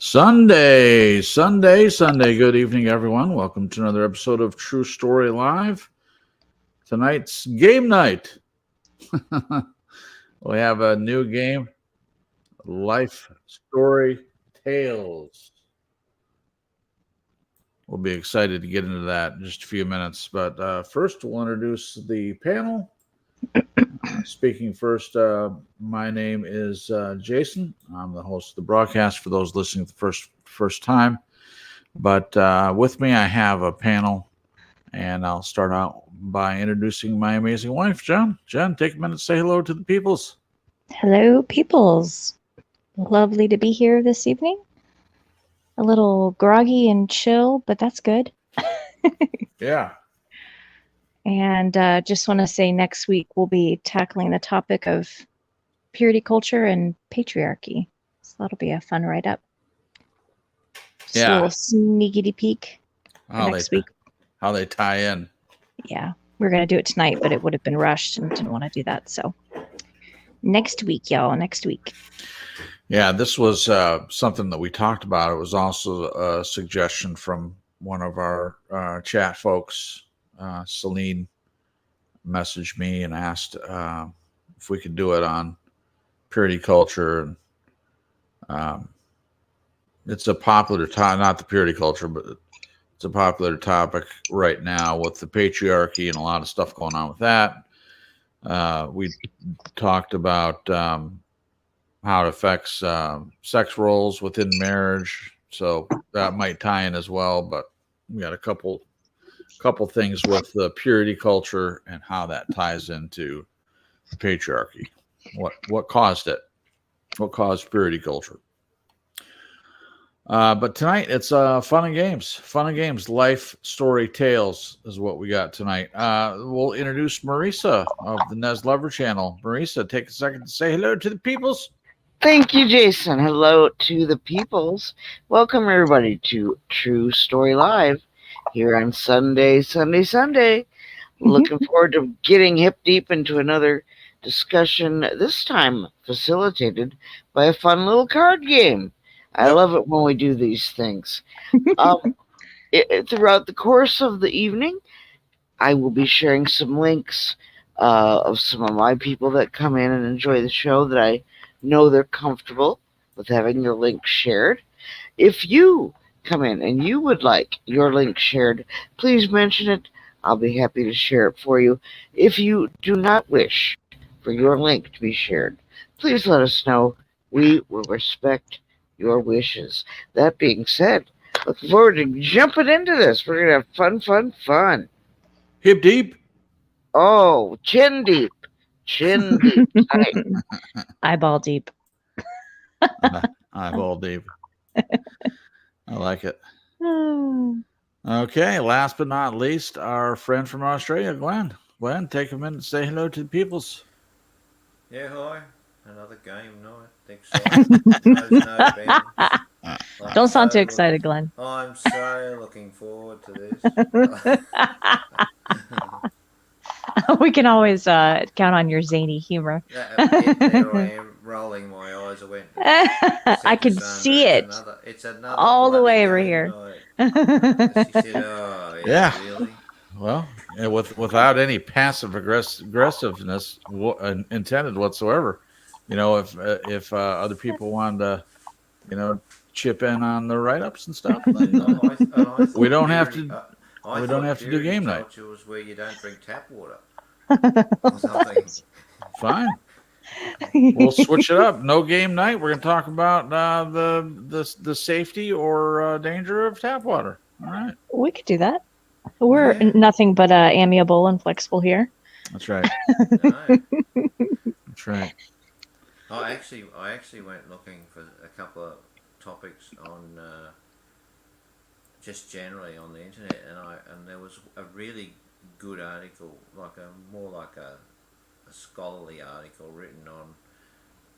Sunday. Good evening, everyone. Welcome to another episode of True Story Live. Tonight's game night. We have a new game, Life Story Tales. We'll be excited to get into that in just a few minutes. But first, we'll introduce the panel. Speaking first, my name is Jason. I'm the host of the broadcast for those listening the first time. But with me, I have a panel, and I'll start out by introducing my amazing wife, Jen. Jen, take a minute to say hello to the peoples. Hello, peoples. Lovely to be here this evening. A little groggy and chill, but that's good. Yeah. And just want to say next week we'll be tackling the topic of purity culture and patriarchy. So that'll be a fun write-up. Just a little sneaky peek for next week. How they tie in. Yeah, we're going to do it tonight, but it would have been rushed and didn't want to do that. So next week, y'all, next week. Yeah, this was something that we talked about. It was also a suggestion from one of our chat folks. Celine messaged me and asked if we could do it on purity culture. And it's a popular topic, not the purity culture, but it's a popular topic right now with the patriarchy and a lot of stuff going on with that. We talked about how it affects sex roles within marriage, so that might tie in as well. But we got a couple things with the purity culture and how that ties into the patriarchy. What caused it? What caused purity culture? But tonight it's fun and games. Life story tales is what we got tonight. We'll introduce Marisa of the Nez Lover channel. Marisa, take a second to say hello to the peoples. Thank you, Jason. Hello to the peoples. Welcome everybody to True Story Live here on Sunday. Looking forward to getting hip deep into another discussion, this time facilitated by a fun little card game. I love it when we do these things. Throughout the course of the evening, I will be sharing some links of some of my people that come in and enjoy the show that I know they're comfortable with having their link shared. If you come in and you would like your link shared, please mention it. I'll be happy to share it for you. If you do not wish for your link to be shared, please let us know. We will respect your wishes. That being said, look forward to jumping into this. We're going to have fun. Hip deep. Oh, chin deep. Tight. Eyeball deep. Eyeball deep. I like it. Okay, last but not least, our friend from Australia, Glenn. Glenn, take a minute to say hello to the peoples. Yeah, hi. Another game night. Excited. Don't sound too excited, Glenn. I'm so looking forward to this. We can always count on your zany humor. There I am, rolling my eyes. I can see it. It's another all the way over here. She said, "Oh, yeah. Really?" Well, without any passive aggressiveness intended whatsoever. You know, if other people wanted to, chip in on the write-ups and stuff, then, we don't have to. We don't have to do game night. Culture was where you don't drink tap water or something. Fine. We'll switch it up. No game night. We're going to talk about the safety or danger of tap water. All right. We could do that. We're nothing but amiable and flexible here. That's right. That's right. I actually went looking for a couple of topics on just generally on the internet, and there was a really good article, more like a scholarly article written on,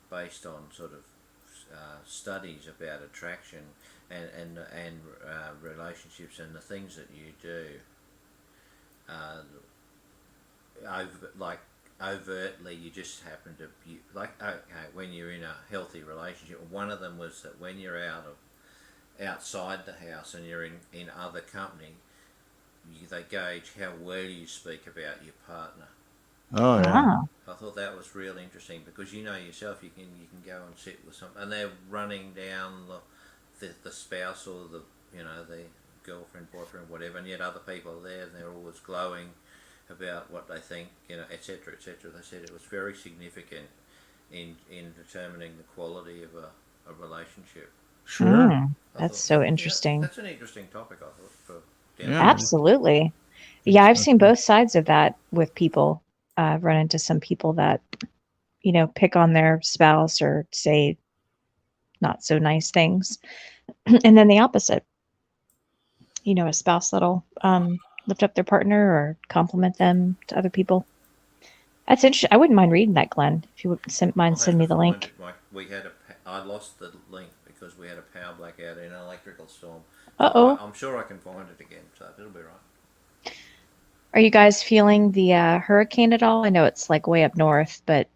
based on sort of studies about attraction and relationships and the things that you do. Overtly, you just happen to be when you're in a healthy relationship. One of them was that when you're out of outside the house and you're in other company, they gauge how well you speak about your partner. Oh yeah. Ah, I thought that was real interesting because you know yourself, you can go and sit with some, and they're running down the spouse or the girlfriend, boyfriend, whatever, and yet other people are there and they're always glowing about what they think, etc., etc. They said it was very significant in determining the quality of a relationship. Sure. that's so interesting. That's an interesting topic, I thought. Yeah. Absolutely. Yeah, I've seen both sides of that with people. I've run into some people that, pick on their spouse or say not so nice things. And then the opposite, a spouse that'll lift up their partner or compliment them to other people. That's interesting. I wouldn't mind reading that, Glenn, if you wouldn't send me the link. I lost the link because we had a power blackout in an electrical storm. Uh-oh. I'm sure I can find it again, so it'll be right. Are you guys feeling the hurricane at all? I know it's like way up north, but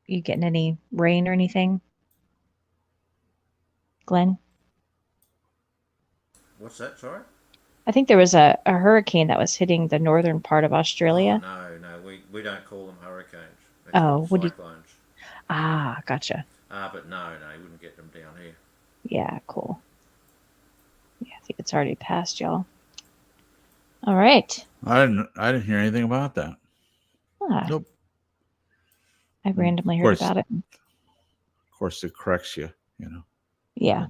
you getting any rain or anything? Glenn? What's that, sorry? I think there was a hurricane that was hitting the northern part of Australia. Oh, no, we don't call them hurricanes. They Oh, call them cyclones. Ah, gotcha. But no, you wouldn't get them down here. Yeah, cool. Yeah, I think it's already passed, y'all. All right. I didn't hear anything about that. Nope. I randomly heard about it. Of course, it corrects you. Yeah.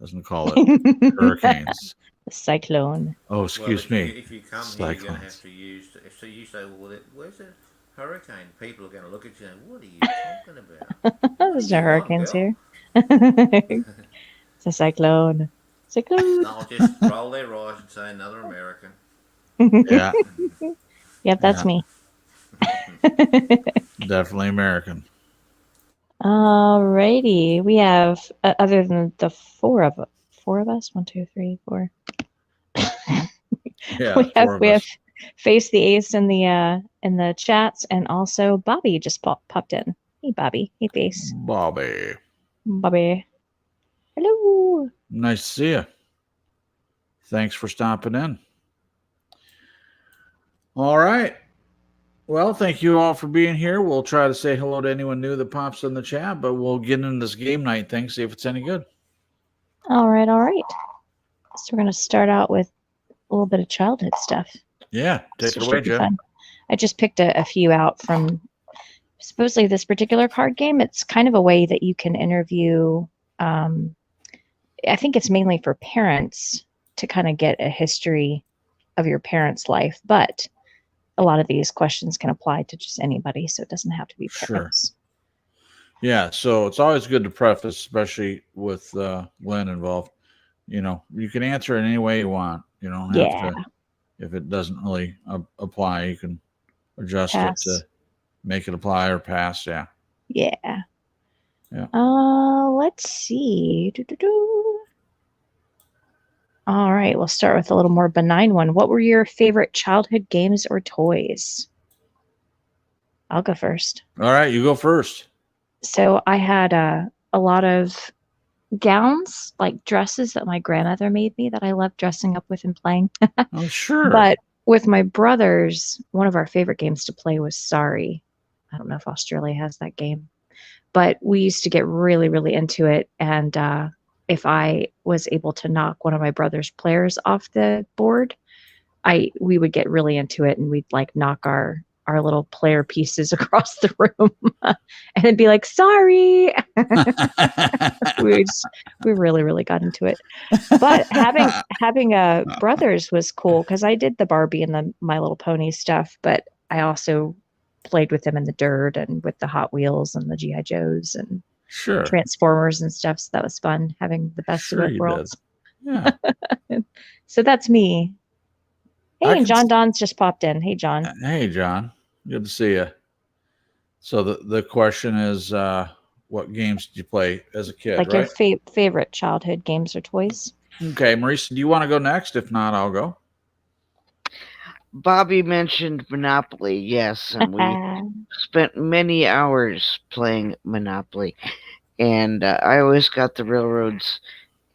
Doesn't call it hurricanes. The cyclone. Oh, excuse me. If you come here, you're going to have to use. So you say, well, where's the hurricane? People are going to look at you and what are you talking about? There's no hurricanes here. It's a cyclone. Cyclone. I'll just roll their eyes and say another American. Yeah. Yep, that's me. Definitely American. Alrighty. We have, other than the four of us, 1, 2, 3, 4. Yeah, we have Face the Ace in the chats, and also Bobby just popped in. Hey, Bobby. Hey, Face. Bobby. Hello. Nice to see you. Thanks for stopping in. All right. Well, thank you all for being here. We'll try to say hello to anyone new that pops in the chat, but we'll get into this game night thing, see if it's any good. All right. So we're going to start out with a little bit of childhood stuff. Yeah, take it away, Jen. I just picked a few out from supposedly this particular card game. It's kind of a way that you can interview. I think it's mainly for parents to kind of get a history of your parents' life, but a lot of these questions can apply to just anybody, so it doesn't have to be parents. Sure. Yeah, so it's always good to preface, especially with Glenn involved. You can answer it any way you want. You don't have to. If it doesn't really apply, you can adjust it to make it apply or pass. Yeah. Yeah. Yeah. Let's see. All right, we'll start with a little more benign one. What were your favorite childhood games or toys? I'll go first. All right, you go first. So I had a lot of gowns, like dresses that my grandmother made me that I loved dressing up with and playing. Oh, sure. But with my brothers, one of our favorite games to play was Sorry. I don't know if Australia has that game, but we used to get really, really into it. And if I was able to knock one of my brother's players off the board, we would get really into it, and we'd like knock our little player pieces across the room and then be like, sorry. we really, really got into it. But having brothers was cool because I did the Barbie and the My Little Pony stuff, but I also played with them in the dirt and with the Hot Wheels and the G.I. Joes and Transformers and stuff. So that was fun, having the best of both worlds. Yeah. So that's me. Hey, and John Don's just popped in. Hey, John. Hey, John. Good to see you. So the question is, what games did you play as a kid? Like your favorite childhood games or toys? Okay, Marisa, do you want to go next? If not, I'll go. Bobby mentioned Monopoly, yes, and we spent many hours playing Monopoly. And I always got the railroads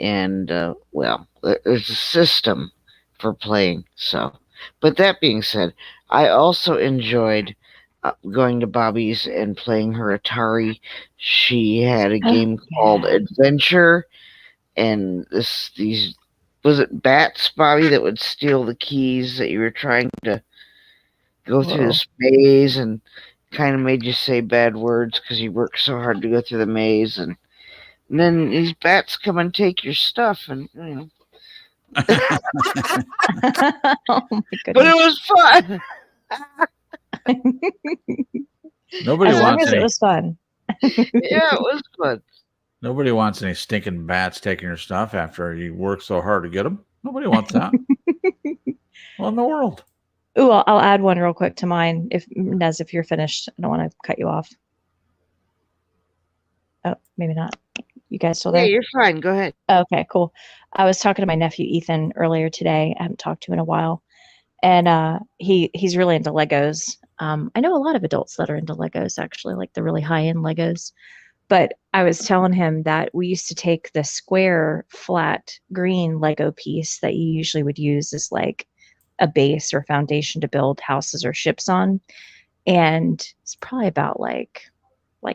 and well, there's a system for playing. So, but that being said, I also enjoyed going to Bobby's and playing her Atari. She had a game called Adventure, and these was it bats, Bobby, that would steal the keys that you were trying to go through this maze, and kind of made you say bad words because you worked so hard to go through the maze, and then these bats come and take your stuff, and you know. Oh my But it goodness. was fun. Nobody As long wants as it any. was fun. Yeah, it was fun. Nobody wants any stinking bats taking your stuff after you work so hard to get them. Nobody wants that. What in the world? Ooh, I'll add one real quick to mine. If Nez, if you're finished, I don't want to cut you off. Oh, maybe not. You guys still Yeah, there? you're fine. Go ahead. Okay, cool. I was talking to my nephew Ethan earlier today. I haven't talked to him in a while, and he's really into Legos. I know a lot of adults that are into Legos, actually, like the really high end Legos. But I was telling him that we used to take the square, flat, green Lego piece that you usually would use as like a base or foundation to build houses or ships on, and it's probably about like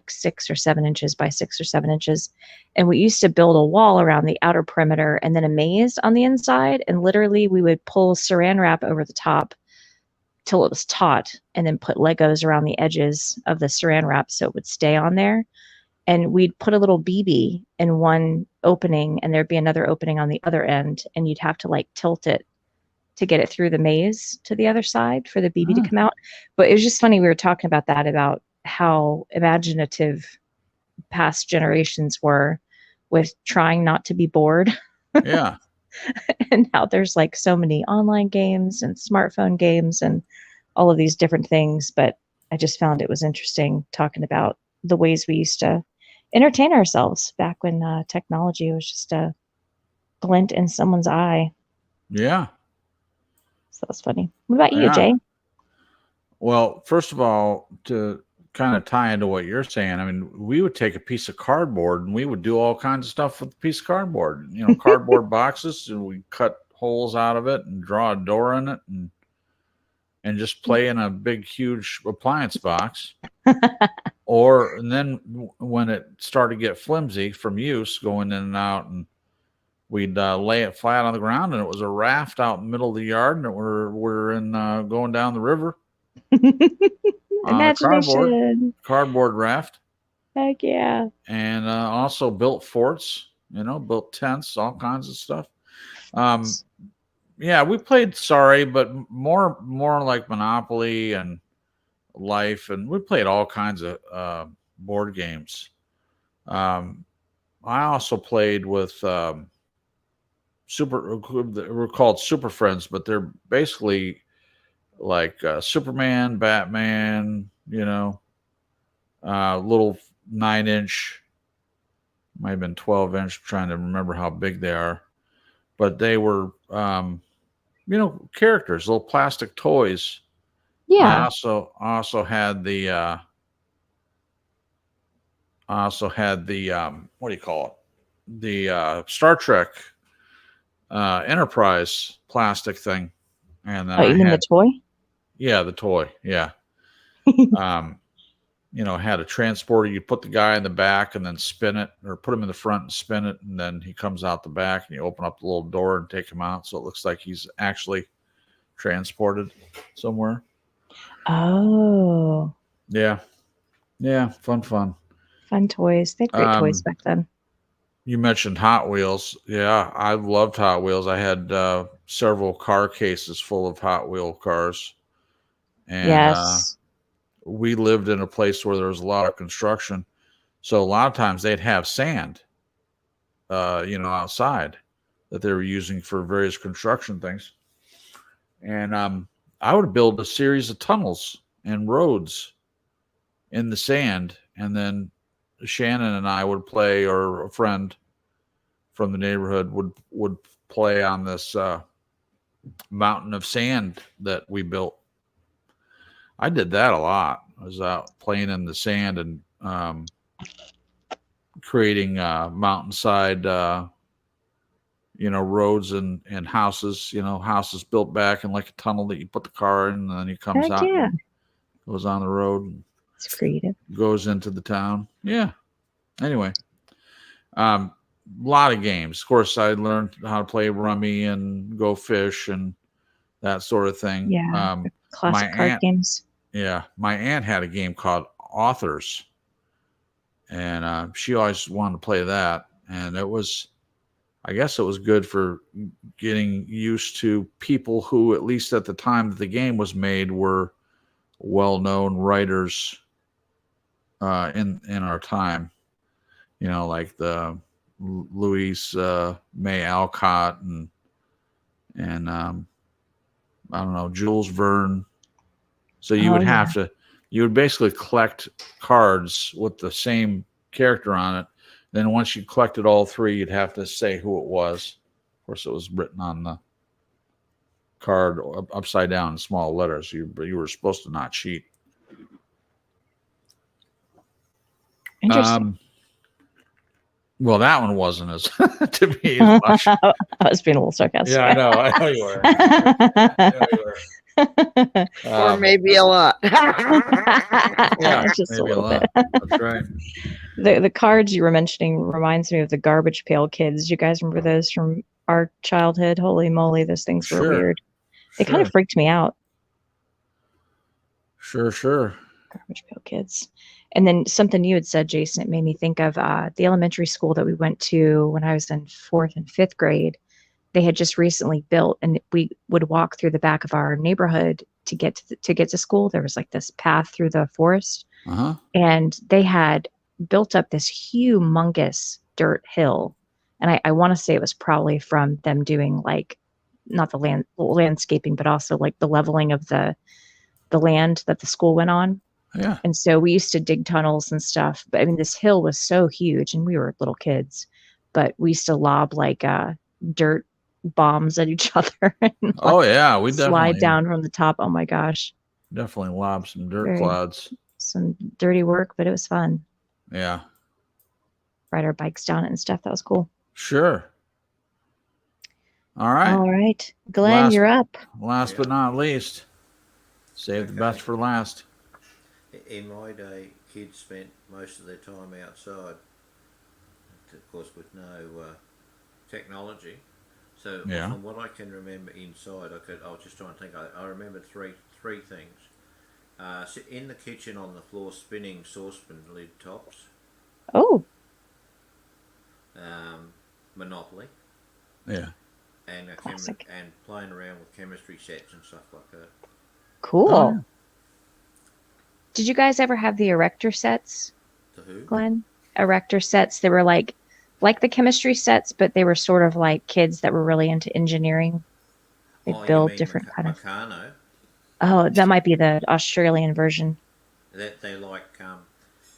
6 or 7 inches by 6 or 7 inches. And we used to build a wall around the outer perimeter and then a maze on the inside. And literally, we would pull saran wrap over the top till it was taut, and then put Legos around the edges of the saran wrap so it would stay on there. And we'd put a little BB in one opening, and there'd be another opening on the other end, and you'd have to like tilt it to get it through the maze to the other side for the BB to come out. But it was just funny. We were talking about that, about how imaginative past generations were with trying not to be bored. Yeah. And now there's like so many online games and smartphone games and all of these different things. But I just found it was interesting talking about the ways we used to entertain ourselves back when technology was just a glint in someone's eye. Yeah. So that's funny. What about you, Yeah. Jay? Well, first of all, to kind of tie into what you're saying, I mean, we would take a piece of cardboard and we would do all kinds of stuff with a piece of cardboard. You know, cardboard boxes, and we cut holes out of it and draw a door in it, and just play in a big, huge appliance box. And then when it started to get flimsy from use, going in and out, and we'd lay it flat on the ground, and it was a raft out in the middle of the yard, and we're in going down the river on a Imagination. cardboard raft. Heck yeah. And also built forts, built tents, all kinds of stuff. Yeah, we played Sorry, but more like Monopoly and Life, and we played all kinds of board games. I also played with we're called Super Friends, but they're basically like Superman, Batman, little 9-inch, might have been 12-inch, trying to remember how big they are, but they were characters, little plastic toys. Yeah. I also had the what do you call it? The Star Trek Enterprise plastic thing. And then you mean the toy? Yeah, the toy. Yeah. Had a transporter. You put the guy in the back and then spin it, or put him in the front and spin it, and then he comes out the back, and you open up the little door and take him out, so it looks like he's actually transported somewhere. Oh. Yeah. Fun. Fun toys. They had great toys back then. You mentioned Hot Wheels. Yeah, I loved Hot Wheels. I had several car cases full of Hot Wheel cars. And yes. We lived in a place where there was a lot of construction. So a lot of times they'd have sand, outside that they were using for various construction things. And I would build a series of tunnels and roads in the sand, and then Shannon and I would play, or a friend from the neighborhood would play on this mountain of sand that we built. I did that a lot. I was out playing in the sand and creating mountainside roads and houses, houses built back in like a tunnel that you put the car in, and then he comes Heck out yeah. and goes on the road and It's creative. goes into the town. Yeah. Anyway, a lot of games. Of course, I learned how to play rummy and go fish and that sort of thing. Yeah. My Classic card aunt, games. my aunt had a game called Authors, and she always wanted to play that. And I guess it was good for getting used to people who, at least at the time that the game was made, were well-known writers in our time. Like the Louise May Alcott and I don't know, Jules Verne. So you would have to, you would basically collect cards with the same character on it. Then once you collected all three, you'd have to say who it was. Of course, it was written on the card upside down in small letters. You were supposed to not cheat. Interesting. Well, that one wasn't as to me as much. I was being a little sarcastic. Yeah, I know. I know you were. I know you were. Or maybe a lot. Yeah, just a maybe little lot. bit. That's right. The cards you were mentioning reminds me of the Garbage Pail Kids. You guys remember those from our childhood? Holy moly, those things were Sure. weird. They kind of freaked me out. Sure. Garbage Pail Kids. And then something you had said, Jason, it made me think of the elementary school that we went to when I was in 4th and 5th grade. They had just recently built, and we would walk through the back of our neighborhood to get to school. There was like this path through the forest, and they had built up this humongous dirt hill. And I want to say it was probably from them doing like not the landscaping, but also like the leveling of the land that the school went on. Yeah. And so we used to dig tunnels and stuff. But I mean, this hill was so huge, and we were little kids, but we used to lob like dirt bombs at each other. And, Oh yeah, we slide definitely down from the top. Oh my gosh. definitely lobbed some dirt clouds. Some dirty work, but it was fun. Yeah. Ride our bikes down it and stuff. That was cool. Sure. All right. All right. Glenn, you're up. Last but not least, save the best for last. In my day, kids spent most of their time outside, of course, with no technology. So from what I can remember inside, I was just trying to think. I remember three things. So in the kitchen on the floor, spinning saucepan lid tops. Oh. Monopoly. Yeah. And and playing around with chemistry sets and stuff like that. Cool. Oh, yeah. Did you guys ever have the erector sets? The who? Glenn? Erector sets. They were like the chemistry sets, but they were sort of like kids that were really into engineering. They build different kind of. Meccano? Oh, that might be the Australian version. They're like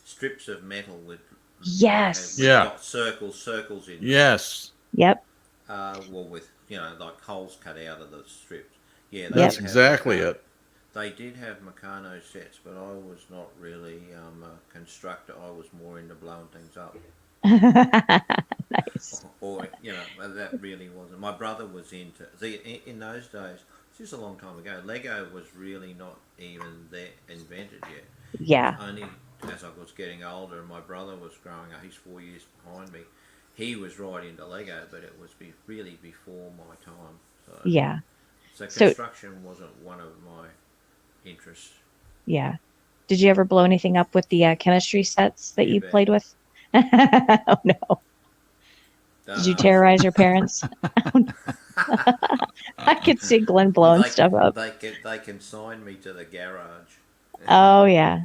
strips of metal with yes. Got circles in. Yes. Yep. Well, with like holes cut out of the strips. Yeah, that's exactly it. They did have Meccano sets, but I was not really a constructor. I was more into blowing things up. Nice. Or that really wasn't. My brother was into. See, in those days, this is a long time ago. Lego was really not even there invented yet. Yeah. Only as I was getting older, and my brother was growing up. He's 4 years behind me. He was right into Lego, but it was really before my time. So, yeah. So construction wasn't one of my interests. Yeah. Did you ever blow anything up with the chemistry sets that you played with? Oh no. Did you terrorize your parents? I could see Glenn blowing stuff up. They can sign me to the garage. Oh yeah.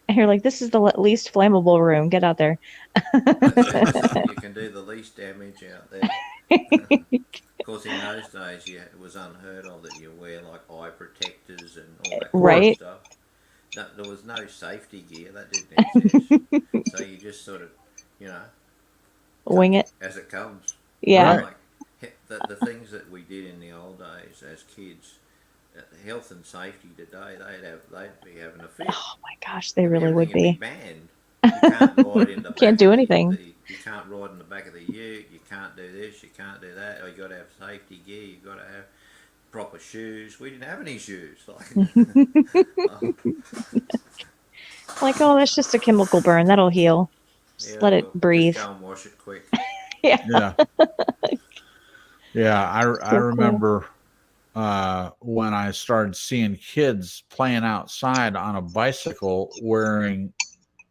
And you're like, this is the least flammable room. Get out there. You can do the least damage out there. Of course, in those days, it was unheard of that you wear like eye protectors and all that kind of stuff. No, there was no safety gear. That didn't exist. So you just sort of, wing it as it comes. Yeah. Like, the things that we did in the old days as kids, health and safety today, they'd be having a fit. Oh my gosh, they really would be. Banned. can't ride in the back. Can't do anything. You can't ride in the back of the ute. You can't do this. You can't do that. Or you got to have safety gear. You got to have proper shoes. We didn't have any shoes. Like, oh, that's just a chemical burn. That'll heal. Just let it breathe. Just go and wash it quick. Yeah. Yeah. I cool. remember when I started seeing kids playing outside on a bicycle wearing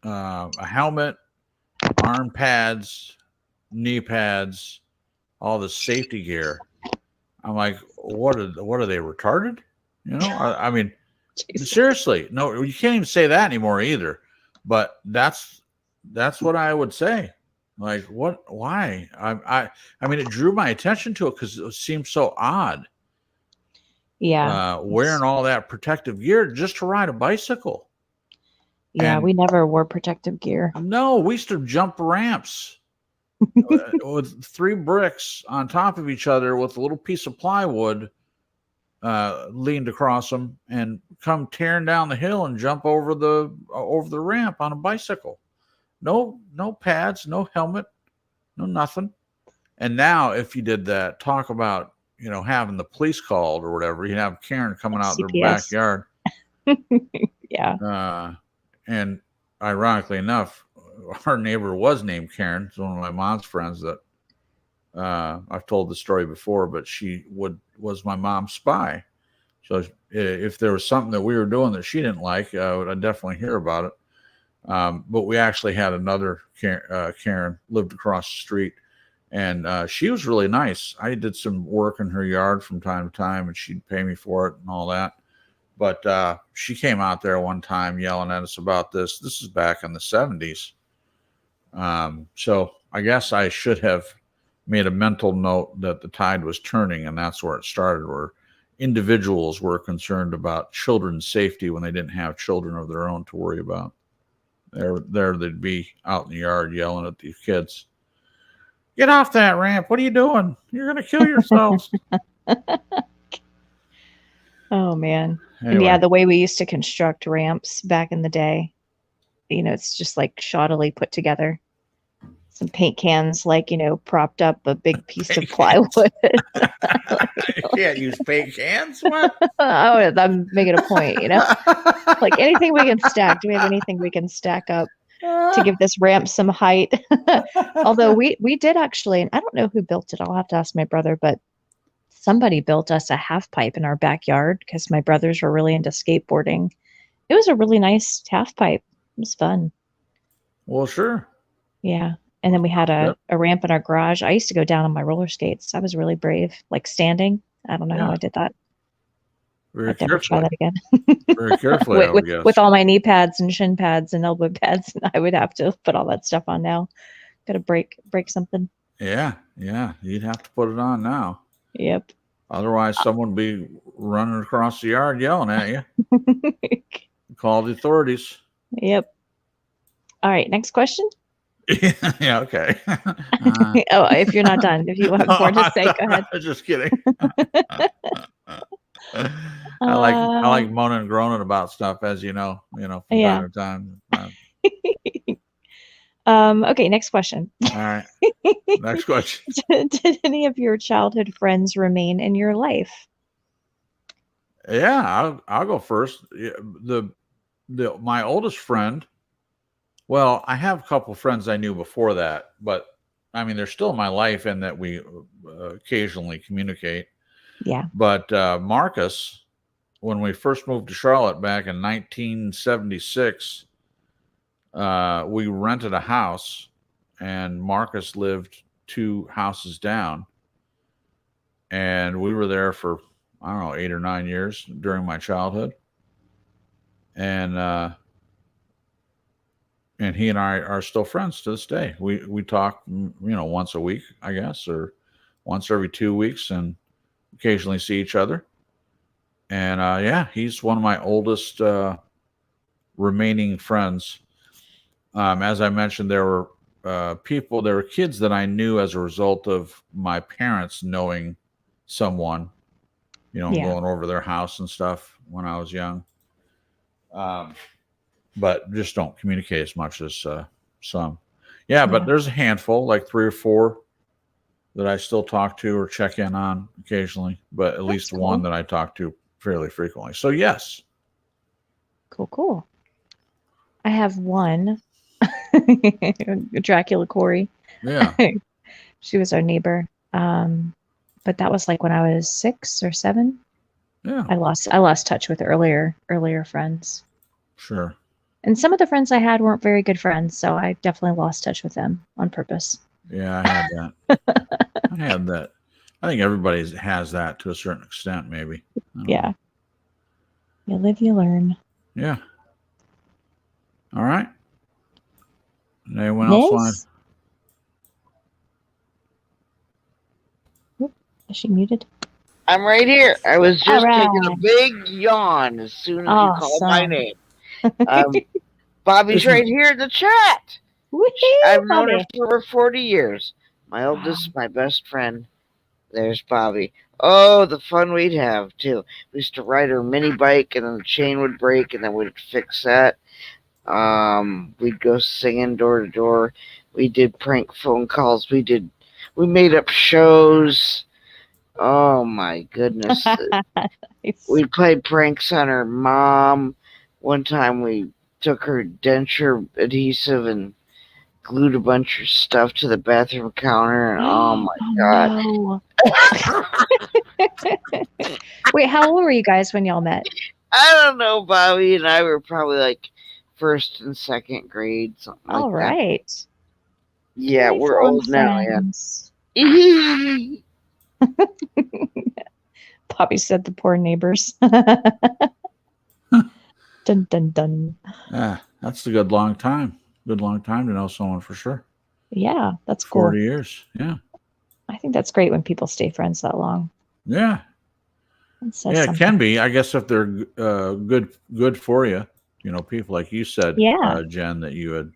a helmet, arm pads, knee pads, all the safety gear. I'm like, what are they, retarded? You know, I mean, Jesus. Seriously, no, you can't even say that anymore either. But that's what I would say. Like, what? Why? I mean, it drew my attention to it because it seemed so odd. Yeah, wearing all that protective gear just to ride a bicycle. Yeah, and we never wore protective gear. No, we used to jump ramps with 3 bricks on top of each other with a little piece of plywood leaned across them and come tearing down the hill and jump over the ramp on a bicycle. No pads, no helmet, no nothing. And now if you did that, talk about, you know, having the police called or whatever, you'd have Karen coming out their backyard. Yeah. And ironically enough, our neighbor was named Karen. It's one of my mom's friends that I've told the story before, but she was my mom's spy. So if there was something that we were doing that she didn't like, I'd definitely hear about it. But we actually had another Karen lived across the street, and she was really nice. I did some work in her yard from time to time, and she'd pay me for it and all that. But she came out there one time yelling at us about this. This is back in the 70s. So I guess I should have made a mental note that the tide was turning, and that's where it started, where individuals were concerned about children's safety when they didn't have children of their own to worry about. There they'd be out in the yard yelling at these kids. Get off that ramp. What are you doing? You're going to kill yourselves. Oh, man. Anyway. And yeah, the way we used to construct ramps back in the day, you know, it's just like shoddily put together. Some paint cans, like, you know, propped up a big piece of plywood. You can't use paint cans? What? Oh, I'm making a point, you know? Like anything we can stack. Do we have anything we can stack up to give this ramp some height? Although we did actually, and I don't know who built it. I'll have to ask my brother, but somebody built us a half pipe in our backyard because my brothers were really into skateboarding. It was a really nice half pipe. It was fun. Well, sure. Yeah. And then we had a ramp in our garage. I used to go down on my roller skates. I was really brave, like standing. I don't know how I did that. Very I'd never try that again. Very carefully, with all my knee pads and shin pads and elbow pads, I would have to put all that stuff on now. Got to break something. Yeah. You'd have to put it on now. Yep. Otherwise, someone would be running across the yard yelling at you. Call the authorities. Yep. All right. Next question. Yeah. Okay. Oh, if you're not done, if you have more to say, go ahead. Just kidding. I like moaning and groaning about stuff, as you know, from time to time. Okay, next question. All right. Next question. Did any of your childhood friends remain in your life? Yeah, I'll go first. My oldest friend. Well, I have a couple friends I knew before that, but I mean, they're still in my life in that we occasionally communicate. Yeah. But Marcus, when we first moved to Charlotte back in 1976, we rented a house, and Marcus lived 2 houses down. And we were there for, I don't know, 8 or 9 years during my childhood. And he and I are still friends to this day. We talk, once a week, I guess, or once every 2 weeks, and occasionally see each other. And he's one of my oldest remaining friends. As I mentioned, there were kids that I knew as a result of my parents knowing someone, going over their house and stuff when I was young. But just don't communicate as much as some. Yeah, but Yeah. there's a handful, like 3 or 4 that I still talk to or check in on occasionally, but at least That's one cool. that I talk to fairly frequently. So yes. Cool. I have one. Dracula Corey. Yeah. She was our neighbor. But that was like when I was 6 or 7. Yeah. I lost touch with earlier friends. Sure. And some of the friends I had weren't very good friends, so I definitely lost touch with them on purpose. Yeah, I had that. I had that. I think everybody has that to a certain extent, maybe. I don't Yeah. know. You live, you learn. Yeah. All right. Anyone else want? Nice. Oop, is she muted? I'm right here. I was just taking a Alright. big yawn as soon as you called my Awesome. name. Bobby's This is- right here in the chat. Woohoo, I've known her Bobby. for over 40 years. My oldest, my best friend. There's Bobby. Oh, the fun we'd have, too. We used to ride her mini bike, and then the chain would break, and then we'd fix that. We'd go singing door to door. We did prank phone calls. We made up shows. Oh, my goodness. Nice. We played pranks on her mom. One time we took her denture adhesive and glued a bunch of stuff to the bathroom counter, and oh my god. No. Wait, how old were you guys when y'all met? I don't know, Bobby and I were probably like first and second grade, something like All that. right. Yeah, we're Lifelong old now, friends. yeah. Bobby said the poor neighbors. Dun dun dun. Yeah, that's a good long time. Good long time to know someone for sure. Yeah, that's cool. 40 years. Yeah. I think that's great when people stay friends that long. Yeah. It says Yeah, it something. can be. I guess if they're good for you, people like you said, Yeah. Jen, that you had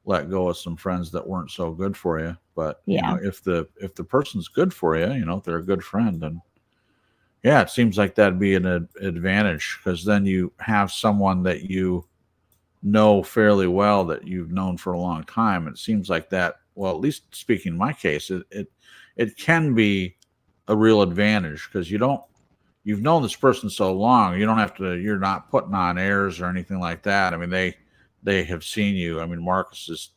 let go of some friends that weren't so good for you. But Yeah. if the person's good for you, if they're a good friend, then yeah, it seems like that'd be an advantage, because then you have someone that you know fairly well, that you've known for a long time. It seems like that. Well, at least speaking in my case, it can be a real advantage, because you've known this person so long. You don't have to. You're not putting on airs or anything like that. I mean, they have seen you. I mean, Marcus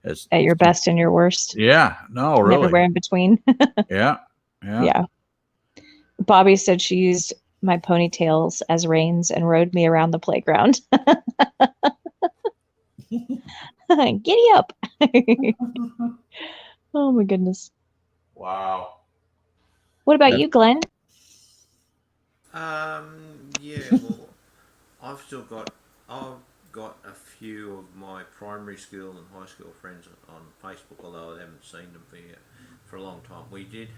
is At your best and your worst. Yeah. No, And really. everywhere in between. Yeah. Yeah. Bobby said she used my ponytails as reins and rode me around the playground. Giddy up. Oh my goodness. Wow. What about Yeah. you, Glenn? Yeah, well, I've got a few of my primary school and high school friends on Facebook, although I haven't seen them for a long time. We did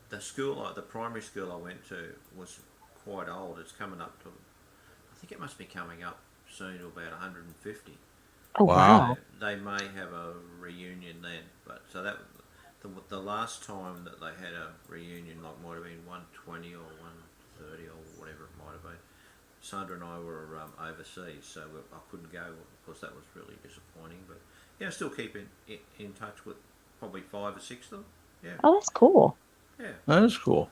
the primary school I went to was quite old. It's coming up to, I think it must be coming up soon to about 150. Oh Wow. wow. They may have a reunion then, but so that the last time that they had a reunion might have been 120 or 130 or whatever it might have been. Sandra and I were overseas, so I couldn't go. Of course, that was really disappointing. But yeah, I still keep in touch with probably 5 or 6 of them. Yeah. Oh, that's cool. Yeah. That is cool.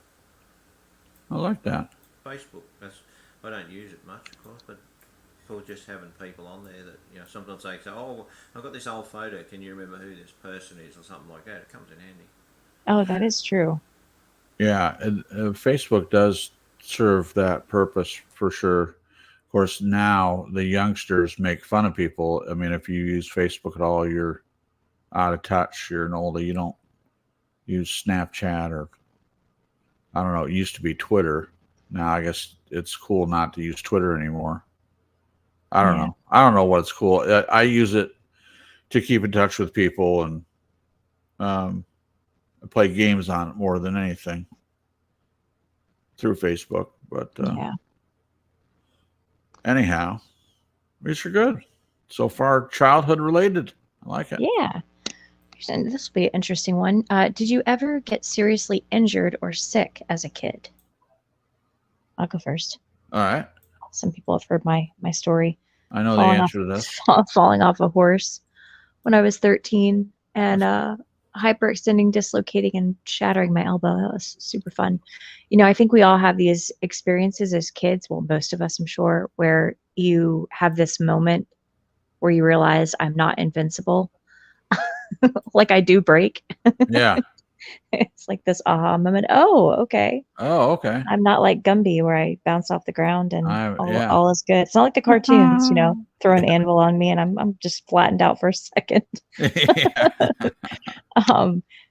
I like that. Facebook. I don't use it much, of course, but for just having people on there that sometimes they say, "Oh, I've got this old photo. Can you remember who this person is?" or something like that. It comes in handy. Oh, that is true. Yeah, Facebook does serve that purpose for sure. Of course, now the youngsters make fun of people. I mean, if you use Facebook at all, you're out of touch. You're an oldie. You don't use Snapchat, or I don't know. It used to be Twitter. Now I guess it's cool not to use Twitter anymore. I don't know. I don't know what's cool. I use it to keep in touch with people, and I play games on it more than anything through Facebook. But Yeah. anyhow, these are good. So far, childhood related. I like it. Yeah. And this will be an interesting one. Did you ever get seriously injured or sick as a kid? I'll go first. All right. Some people have heard my story. I know the answer to this. Falling off a horse when I was 13, and hyperextending, dislocating, and shattering my elbow. That was super fun. I think we all have these experiences as kids. Well, most of us, I'm sure, where you have this moment where you realize I'm not invincible. Like I do break. Yeah. It's like this aha moment. Oh, okay. Oh, okay. I'm not like Gumby where I bounce off the ground and Yeah. all is good. It's not like the cartoons, throw an anvil on me and I'm just flattened out for a second. Yeah.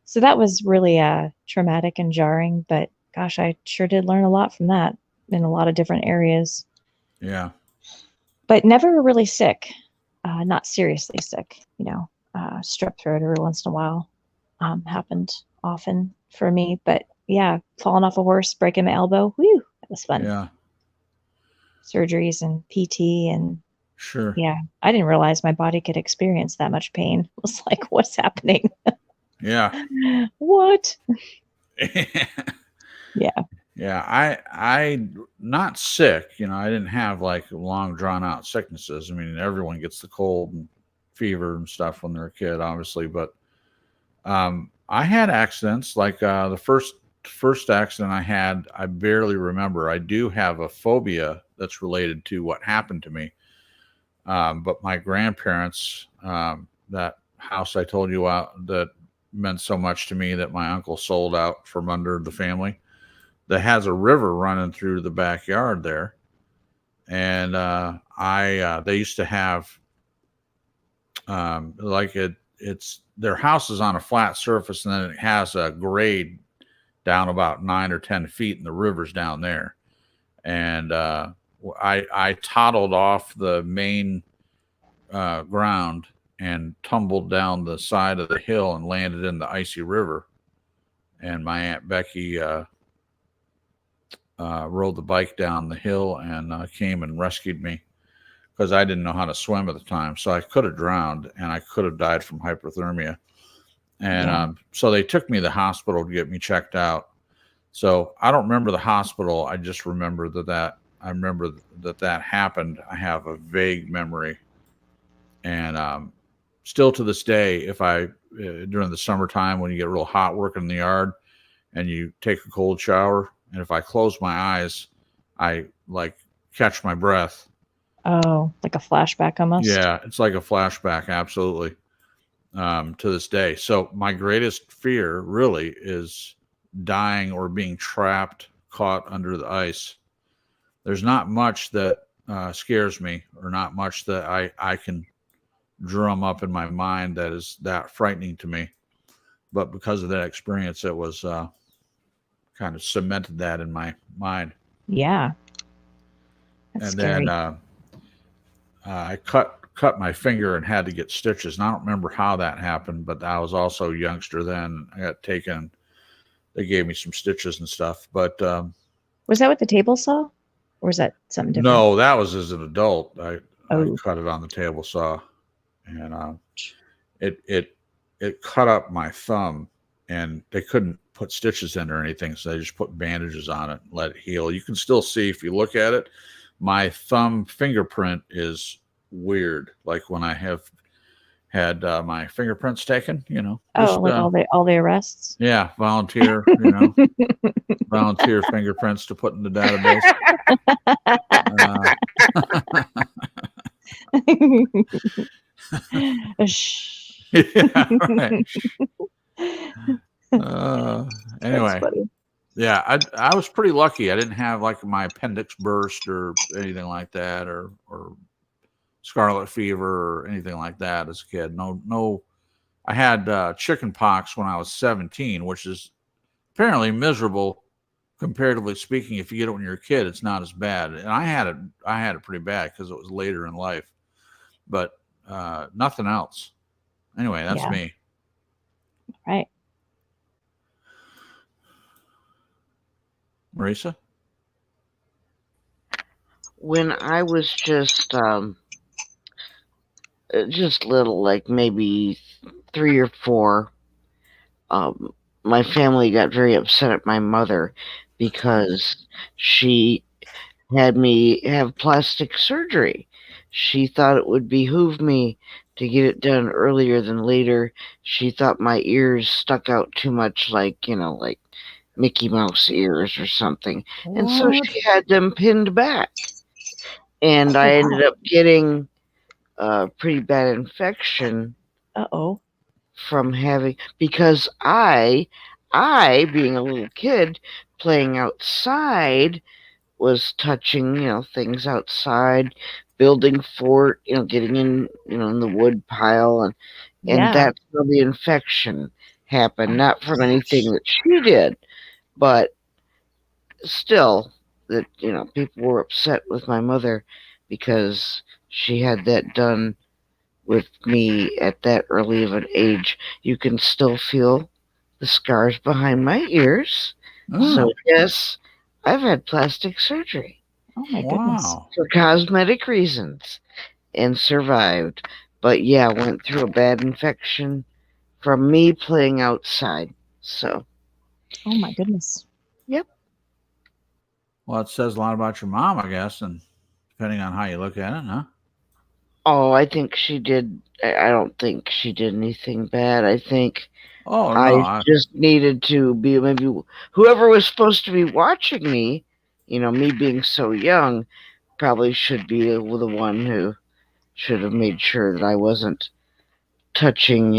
So that was really traumatic and jarring, but gosh, I sure did learn a lot from that in a lot of different areas. Yeah. But never really sick, not seriously sick. Strep throat every once in a while happened often for me. But yeah, falling off a horse, breaking my elbow, whew, that was fun. Yeah. Surgeries and PT and Sure. yeah, I didn't realize my body could experience that much pain. It was like, what's happening? Yeah. What? Yeah. Yeah. I not sick, I didn't have like long drawn out sicknesses. I mean, everyone gets the cold and fever and stuff when they're a kid, obviously, but I had accidents like the first accident I had, I barely remember. I do have a phobia that's related to what happened to me. But my grandparents, that house I told you about that meant so much to me that my uncle sold out from under the family, that has a river running through the backyard there. And they used to have it's their house is on a flat surface, and then it has a grade down about 9 or 10 feet, and the river's down there. And I toddled off the main ground and tumbled down the side of the hill and landed in the icy river. And my Aunt Becky rode the bike down the hill and came and rescued me because I didn't know how to swim at the time. So I could have drowned and I could have died from hypothermia. And so they took me to the hospital to get me checked out. So I don't remember the hospital. I just remember that happened. I have a vague memory. And still to this day, if I during the summertime when you get real hot working in the yard and you take a cold shower, and if I close my eyes, I like catch my breath. Oh, like a flashback almost. Yeah, it's like a flashback, absolutely. To this day. So my greatest fear really is dying or being trapped, caught under the ice. There's not much that scares me, or not much that I can drum up in my mind that is that frightening to me. But because of that experience, it was kind of cemented that in my mind. Yeah. That's And scary. then I cut my finger and had to get stitches. And I don't remember how that happened, but I was also a youngster then. I got taken. They gave me some stitches and stuff. But was that with the table saw, or was that something different? no, that was as an adult. I Oh. cut it on the table saw, and it cut up my thumb, and they couldn't put stitches in or anything, so they just put bandages on it and let it heal. You can still see if you look at it. My thumb fingerprint is weird, like when I have had my fingerprints taken, Oh, like all the arrests. Yeah, volunteer, volunteer fingerprints to put in the database. Yeah, right. Anyway, yeah, I was pretty lucky. I didn't have like my appendix burst or anything like that, or scarlet fever or anything like that as a kid. No. I had chicken pox when I was 17, which is apparently miserable, comparatively speaking. If you get it when you're a kid, it's not as bad. And I had it pretty bad because it was later in life, but nothing else. Anyway, that's me. Right. Marisa? When I was just little, like maybe 3 or 4, my family got very upset at my mother because she had me have plastic surgery. She thought it would behoove me to get it done earlier than later. She thought my ears stuck out too much, like, like Mickey Mouse ears or something. And so What? she had them pinned back. And Oh, I wow. ended up getting a pretty bad infection Uh-oh. from because being a little kid playing outside, was touching, things outside, building fort, getting in the wood pile, and Yeah. that's how the infection happened, Oh, not from gosh. anything that she did, but still, that people were upset with my mother because she had that done with me at that early of an age. You can still feel the scars behind my ears. So Oh, yes, I've had plastic surgery Oh, my goodness. wow. for cosmetic reasons and survived. But yeah, went through a bad infection from me playing outside. So, Oh, my goodness. yep. Well, it says a lot about your mom, I guess, and depending on how you look at it, huh? Oh, I think she did. I don't think she did anything bad. I think Oh I no, just needed to be, maybe whoever was supposed to be watching me, me being so young, probably should be the one who should have made sure that I wasn't touching,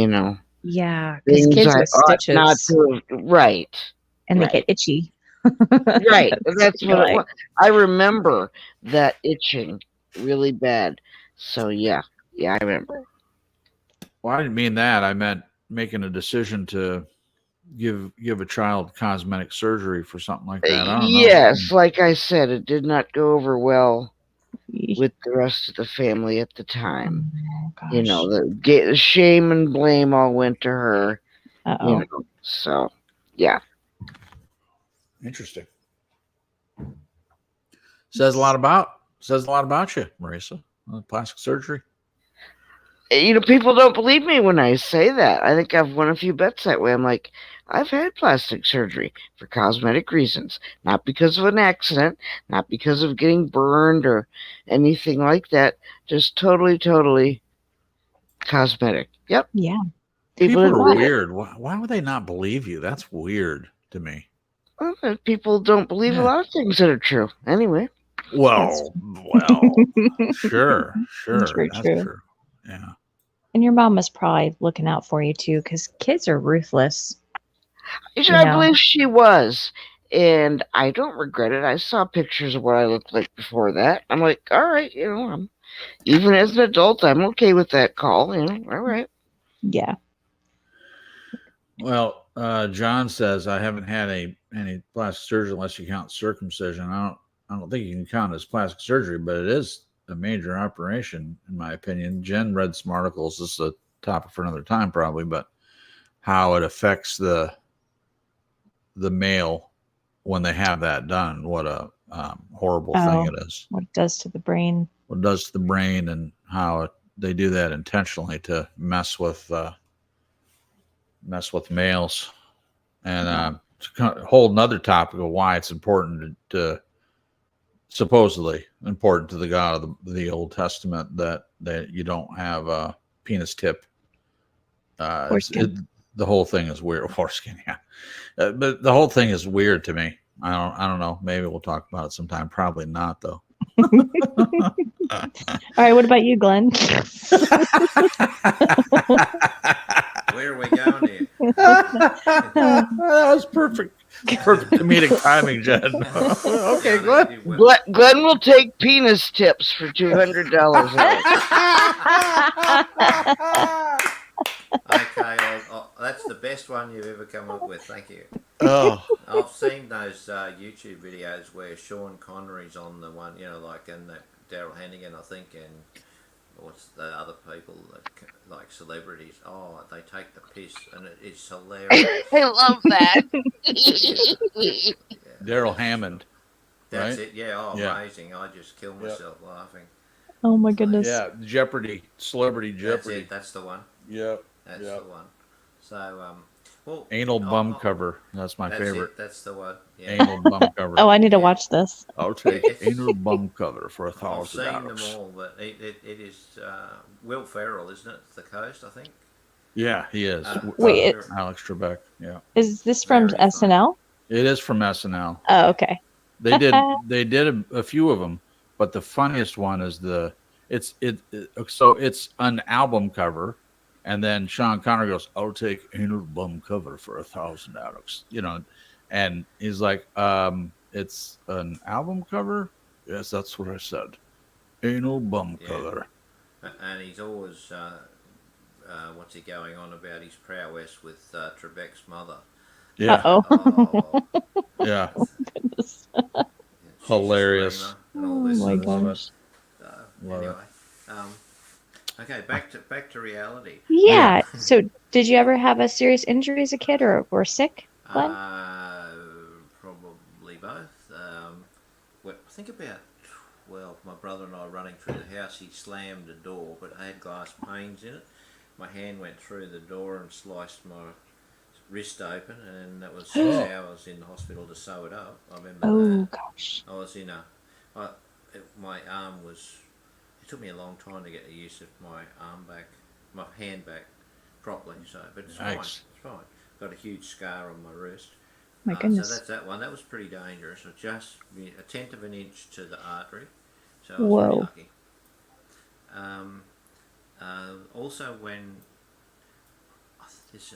Yeah, because things kids I with ought not stitches to have. Right. and they Right. get itchy. Right. That's That's you're what it like, was. I remember that itching really bad. So yeah. Yeah, I remember. well, I didn't mean that. I meant making a decision to give a child cosmetic surgery for something like that. I don't know. Yes, like I said, it did not go over well "Eeh." with the rest of the family at the time. Oh, gosh. The shame and blame all went to her. Uh-oh. So yeah. Interesting. Says a lot about you, Marisa. Plastic surgery. People don't believe me when I say that. I think I've won a few bets that way. I'm like, I've had plastic surgery for cosmetic reasons, not because of an accident, not because of getting burned or anything like that. Just totally, totally cosmetic. Yep. Yeah. People People didn't are believe it. weird. Why would they not believe you? That's weird to me. Well, people don't believe a Yeah. lot of things that are true. Anyway. Well, sure, True, that's true. true. Yeah. And your mom was probably looking out for you too, because kids are ruthless. I know. believe she was. And I don't regret it. I saw pictures of what I looked like before that. I'm like, all right, even as an adult, I'm okay with that call. All right. Yeah. Well, John says I haven't had any plastic surgery unless you count circumcision. I don't think you can count it as plastic surgery, but it is a major operation in my opinion. Jen read some articles. This is a topic for another time probably, but how it affects the male when they have that done. What a horrible thing it is. What it does to the brain. What it does to the brain and how they do that intentionally to mess with males. And to hold another topic of why it's important to supposedly important to the God of the Old Testament that you don't have a penis tip. Foreskin. The whole thing is weird. Foreskin, yeah. But the whole thing is weird to me. I don't know. Maybe we'll talk about it sometime. Probably not, though. All right. What about you, Glenn? Where are we going here? That was perfect. Perfect comedic timing, Jen. Okay, Glenn. Glenn will take penis tips for $200. Okay, that's the best one you've ever come up with. Thank you. Oh, I've seen those YouTube videos where Sean Connery's on the one, like and that Daryl Hannigan, I think, and what's the other people like celebrities? Oh, they take the piss, and it's hilarious. I love that. Yeah. Daryl Hammond. That's right? it. Yeah. Oh, Yeah. amazing! I just kill myself laughing. Oh my goodness. Yeah, Jeopardy, Celebrity That's Jeopardy. it. That's the one. Yep. That's Yep. the one. So, Well, Anal oh, bum oh, cover. That's my that's favorite. it. That's the one. Yeah. Anal bum cover. Oh, I need to Yeah. watch this. I'll take It's- anal bum cover for I've $1,000. seen them all, but it is Will Ferrell, isn't it? The Coast, I think. Yeah, he is. Wait, Alex Trebek. Yeah, Is this from Very funny. SNL? it is from SNL. Oh, okay. They did a few of them, but the funniest one is so it's an album cover, and then Sean Connery goes, "I'll take anal bum cover for $1,000." And he's like, "It's an album cover." Yes, that's what I said. Anal bum Yeah. cover. And he's always what's he going on about his prowess with Trebek's mother? Yeah, Uh-oh. Oh, yeah, Goodness. she's hilarious. a screamer and all Oh this my sort of Love it. gosh. stuff. Love Anyway, okay, back to reality. Yeah. So, did you ever have a serious injury as a kid or sick, Glenn? Probably both. Well, I think about 12. My brother and I were running through the house. He slammed the door, but I had glass panes in it. My hand went through the door and sliced my wrist open, and that was 6 hours in the hospital to sew it up. I remember Oh that. gosh. I was in a. My arm was. It took me a long time to get the use of my arm back, my hand back properly. So, but it's fine. Yikes. It's fine. Got a huge scar on my wrist. My So goodness. that's that one. That was pretty dangerous. It just a tenth of an inch to the artery. So I was Whoa. pretty lucky. Also, when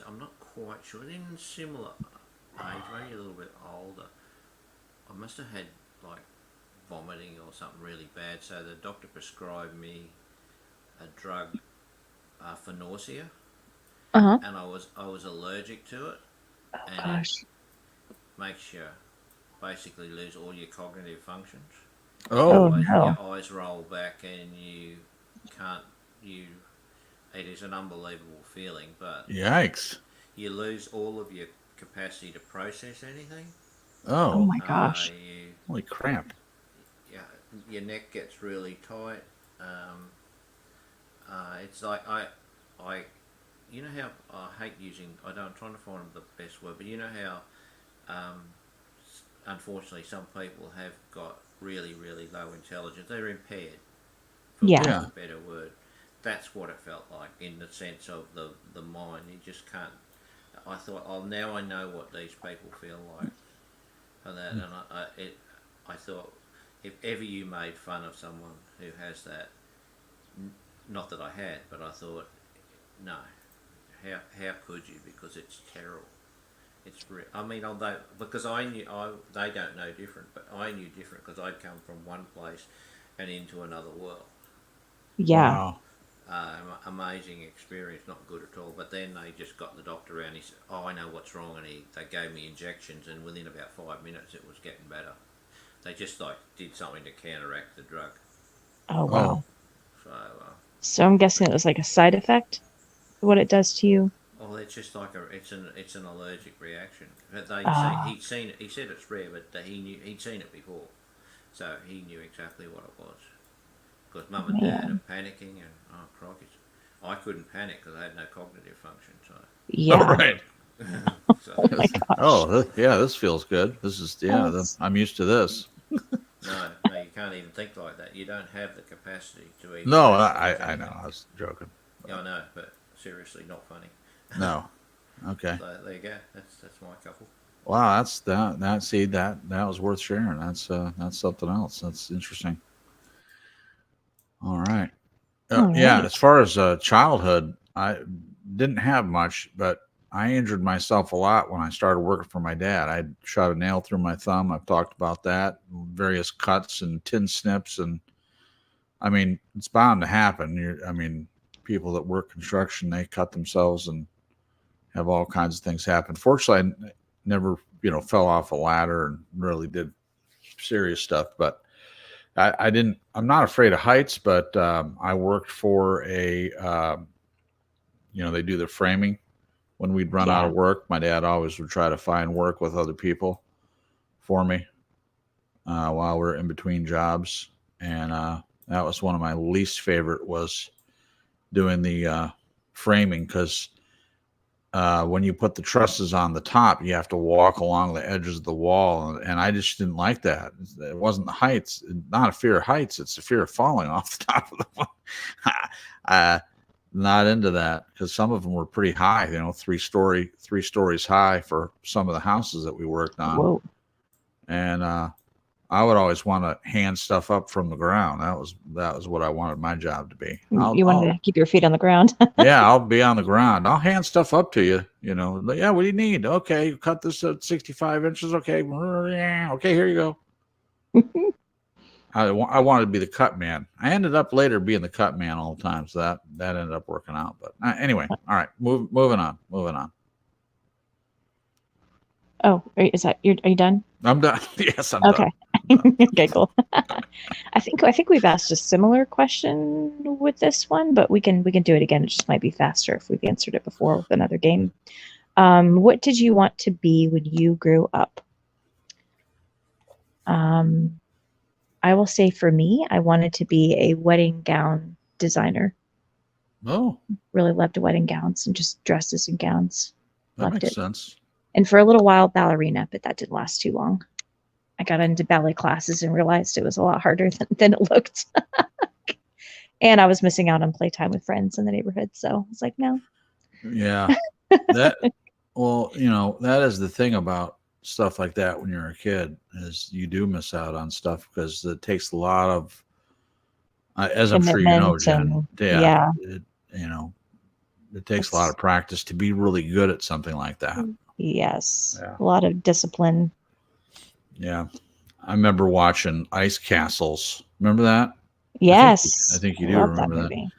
I'm not quite sure, in similar age, maybe a little bit older, I must have had like vomiting or something really bad. So the doctor prescribed me a drug for nausea, Uh-huh. and I was allergic to it. Oh And gosh. makes you basically lose all your cognitive functions. Oh, Oh, no. Your eyes roll back and you can't. It is an unbelievable feeling, but yikes. you lose all of your capacity to process anything. Oh Oh, my gosh. holy crap. Yeah, your neck gets really tight. It's like you know how I hate using. I'm trying to find the best word, but you know how, unfortunately, some people have got really, really low intelligence. They're impaired, for Yeah. Yeah. want of a better word. That's what it felt like in the sense of the mind. You just can't. I thought, oh, now I know what these people feel like for that, and I thought, if ever you made fun of someone who has that, not that I had, but I thought, no, how could you? Because it's terrible. It's real. I mean, although because they don't know different, but I knew different because I'd come from one place and into another world. Yeah. Wow. Amazing experience, not good at all. But then they just got the doctor around. He said, "Oh, I know what's wrong," and they gave me injections, and within about 5 minutes, it was getting better. They just did something to counteract the drug. Oh wow. So, So I'm guessing it was like a side effect, what it does to you. oh, it's just like it's an allergic reaction. But Ah. he'd seen it. He said it's rare, but he'd seen it before, so he knew exactly what it was. Because mum and dad are panicking, and oh crikey, I couldn't panic because I had no cognitive function. So, Yeah. All right. so Oh my gosh. Oh, yeah, this feels good. This is, That's- I'm used to this. no, you can't even think like that. You don't have the capacity to even. No, process I anything. know. I was joking. Yeah, I know, but seriously, not funny. No. Okay. So there you go. That's my couple. Wow, that's that was worth sharing. That's something else. That's interesting. All right. All Yeah, right. as far as childhood, I didn't have much, but I injured myself a lot when I started working for my dad. I shot a nail through my thumb. I've talked about that. Various cuts and tin snips, and I mean, it's bound to happen. I mean, people that work construction, they cut themselves and have all kinds of things happen. Fortunately, I never, fell off a ladder and really did serious stuff, but I didn't. I'm not afraid of heights, but I worked for they do the framing. When we'd run out Yeah. of work, my dad always would try to find work with other people for me while we're in between jobs, and that was one of my least favorite was doing the framing because when you put the trusses on the top, you have to walk along the edges of the wall, and I just didn't like that. It wasn't the heights, not a fear of heights; it's a fear of falling off the top of the wall. Not into that, because some of them were pretty high. You know, three stories high for some of the houses that we worked on. Whoa. And I would always want to hand stuff up from the ground. That was what I wanted my job to be. You wanted to keep your feet on the ground. Yeah, I'll be on the ground. I'll hand stuff up to you. You know, yeah. What do you need? Okay, you cut this at 65 inches. Okay, okay, here you go. I wanted to be the cut man. I ended up later being the cut man all the time, so that ended up working out. But anyway, all right, moving on. Oh, are you done? I'm done. Yes, I'm okay. done. Okay, cool. I think we've asked a similar question with this one, but we can do it again. It just might be faster if we've answered it before with another game. What did you want to be when you grew up? I will say for me, I wanted to be a wedding gown designer. Oh, really loved wedding gowns and just dresses and gowns. that Loved makes it. sense. And for a little while, ballerina, but that didn't last too long. I got into ballet classes and realized it was a lot harder than it looked. And I was missing out on playtime with friends in the neighborhood. So I was like, no. Yeah. Well, you know, that is the thing about stuff like that when you're a kid, is you do miss out on stuff because it takes a lot of, as I'm sure you know, Jen. Yeah. It takes a lot of practice to be really good at something like that. Yes. Yeah. A lot of discipline. Yeah. I remember watching Ice Castles. Remember that? Yes. I think you do remember that.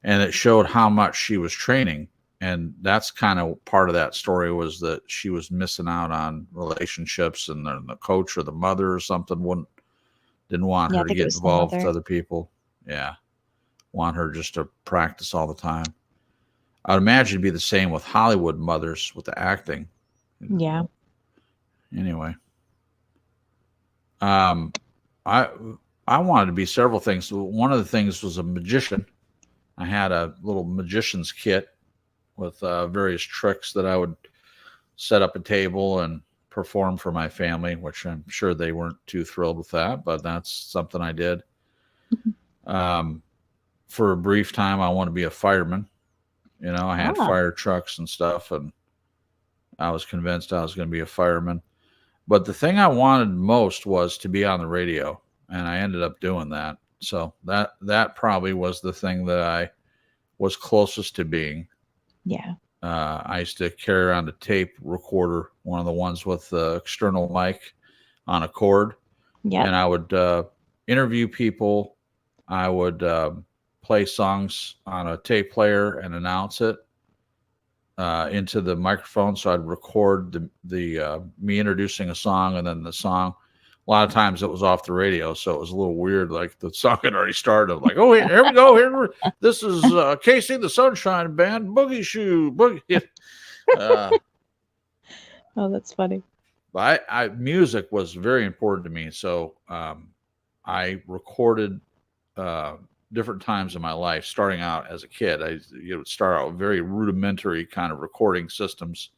And it showed how much she was training. And that's kind of part of that story, was that she was missing out on relationships, and the coach or the mother or something didn't want her to get involved with other people. Yeah. Want her just to practice all the time. I'd imagine it'd be the same with Hollywood mothers with the acting. Yeah. Anyway. I wanted to be several things. One of the things was a magician. I had a little magician's kit with various tricks that I would set up a table and perform for my family, which I'm sure they weren't too thrilled with that, but that's something I did. For a brief time, I wanted to be a fireman. You know, I had fire trucks and stuff, and I was convinced I was going to be a fireman. But the thing I wanted most was to be on the radio, and I ended up doing that. So that probably was the thing that I was closest to being. Yeah. I used to carry around a tape recorder, one of the ones with the external mic on a cord. Yeah. And I would interview people. I would play songs on a tape player and announce it into the microphone. So I'd record the me introducing a song, and then the song. A lot of times it was off the radio, so it was a little weird. Like the song had already started. Like, oh, here we go. This is Casey the Sunshine Band, Boogie Shoe, Boogie. Oh, that's funny. But music was very important to me, so I recorded different times in my life. Starting out as a kid, I would start out with very rudimentary kind of recording systems,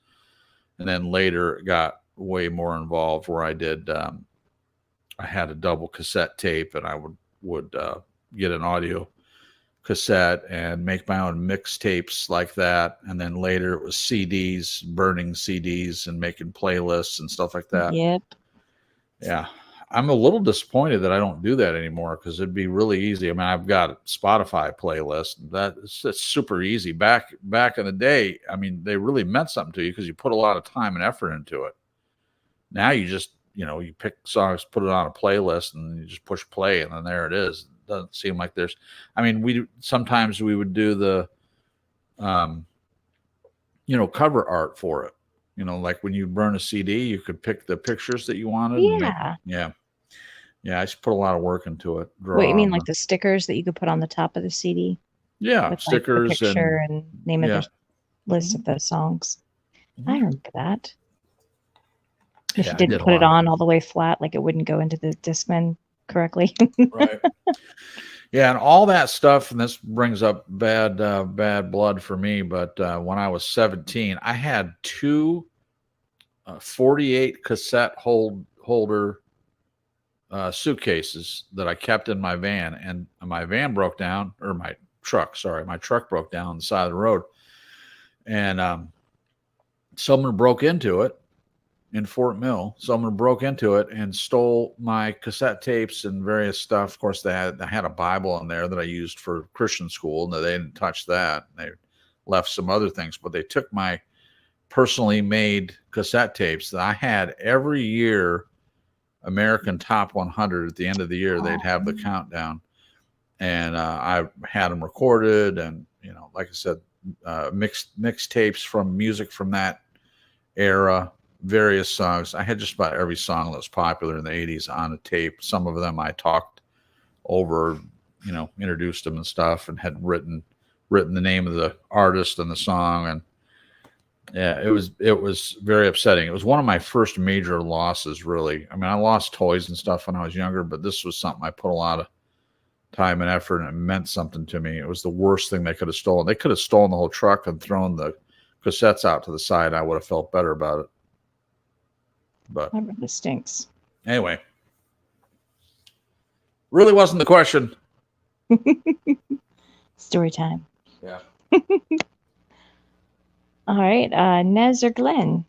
and then later it got way more involved, where I did. I had a double cassette tape, and I would get an audio cassette and make my own mixtapes like that. And then later it was CDs, burning CDs and making playlists and stuff like that. Yep. Yeah. I'm a little disappointed that I don't do that anymore, because it'd be really easy. I mean, I've got a Spotify playlist. It's super easy. Back in the day, I mean, they really meant something to you because you put a lot of time and effort into it. Now you just, you pick songs, put it on a playlist, and you just push play, and then there it is. It doesn't seem like there's, I mean, sometimes we would do the, cover art for it. Like when you burn a CD, you could pick the pictures that you wanted. Yeah. Yeah. I just put a lot of work into it. Wait, you mean like the stickers that you could put on the top of the CD? Yeah. With stickers, like the picture and name of the list of the songs. Mm-hmm. I remember that. If you didn't put it on all the way flat, like it wouldn't go into the Discman correctly. Right. Yeah, and all that stuff, and this brings up bad blood for me. But when I was 17, I had two 48 cassette holder suitcases that I kept in my van, and my van broke down, or my truck. Sorry, my truck broke down on the side of the road, and someone broke into it in Fort Mill. Someone broke into it and stole my cassette tapes and various stuff. Of course, I had a Bible in there that I used for Christian school, and they didn't touch that. They left some other things, but they took my personally made cassette tapes that I had every year. American Top 100 at the end of the year, they'd have the countdown, and I had them recorded, and like I said, mixed tapes from music from that era, various songs. I had just about every song that was popular in the 80s on a tape. Some of them I talked over, introduced them and stuff, and had written the name of the artist and the song. And yeah, it was very upsetting. It was one of my first major losses, really. I mean, I lost toys and stuff when I was younger, but this was something I put a lot of time and effort, and it meant something to me. It was the worst thing they could have stolen. They could have stolen the whole truck and thrown the cassettes out to the side. I would have felt better about it. But That really stinks. anyway, really wasn't the question. Story time. Yeah. All right, Nez or Glenn?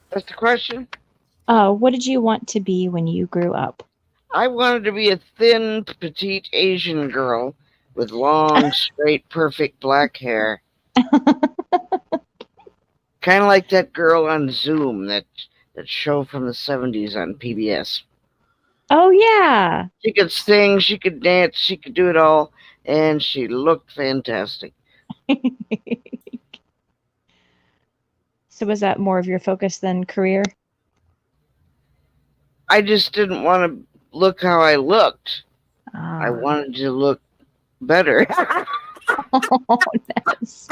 That's the question. What did you want to be when you grew up? I wanted to be a thin, petite Asian girl with long, straight, perfect black hair. Kind of like that girl on Zoom, that show from the 70s on PBS. Oh, yeah. She could sing, she could dance, she could do it all, and she looked fantastic. So was that more of your focus than career? I just didn't want to look how I looked. I Ah. wanted to look better. Oh, Nez.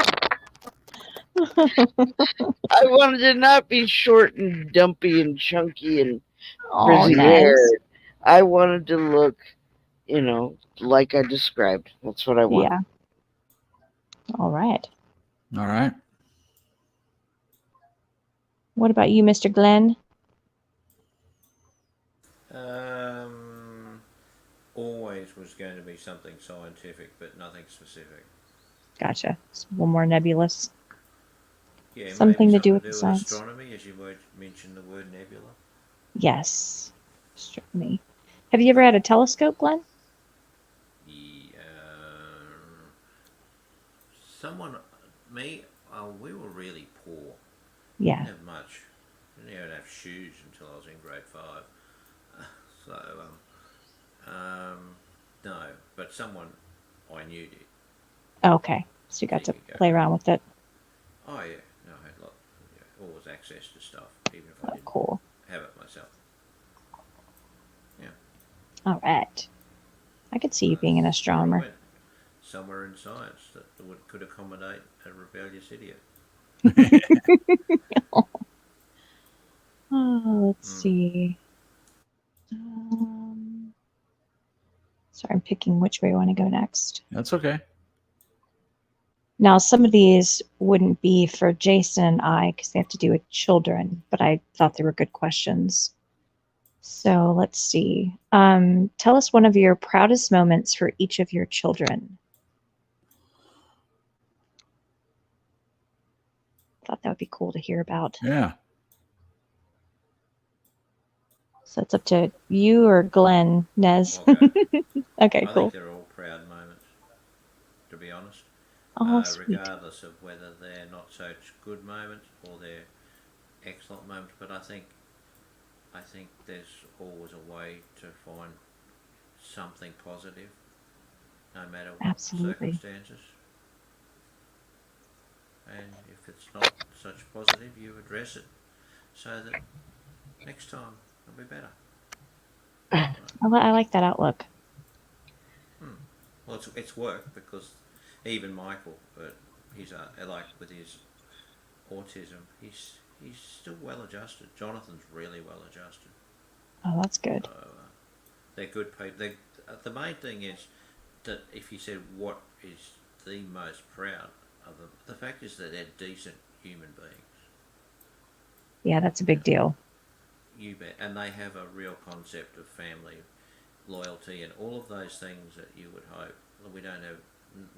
I wanted to not be short and dumpy and chunky and Oh, frizzy Nez. hair. I wanted to look, like I described. That's what I want. Yeah. All right. All right. What about you, Mr. Glenn? Always was going to be something scientific, but nothing specific. Gotcha. It's a little more nebulous. Yeah, Something maybe to do with with science. astronomy, as you mentioned the word nebula. Yes. Astronomy. Have you ever had a telescope, Glenn? We were really poor. Yeah. Didn't have much. Didn't even have shoes until I was in grade 5. No, but someone I knew did. Okay. So you got to There you go. play around with it. Oh yeah, no, I had always access to stuff, even if I Oh, didn't cool. have it myself. All right. I could see you being an astronomer. Went somewhere in science that could accommodate a rebellious idiot. Oh, let's see. Sorry, I'm picking which way I want to go next. That's okay. Now, some of these wouldn't be for Jason and I because they have to do with children, but I thought they were good questions. So let's see. Tell us one of your proudest moments for each of your children. Thought that would be cool to hear about. Yeah. So it's up to you or Glenn, Nez. Okay. Okay, I cool. think they're all proud moments, to be honest. Oh, sweet. Regardless of whether they're not such good moments or they're excellent moments, but I think there's always a way to find something positive, no matter what Absolutely. circumstances. And if it's not such positive, you address it so that next time it'll be better. I like that outlook. Well, it's worked because even Michael, he's like with his autism, he's still well adjusted. Jonathan's really well adjusted. Oh, that's good. They're good people. The main thing is that if you said what is the most proud of them, the fact is that they're decent human beings. Yeah, that's a big deal. You bet. And they have a real concept of family, loyalty, and all of those things that you would hope. We don't have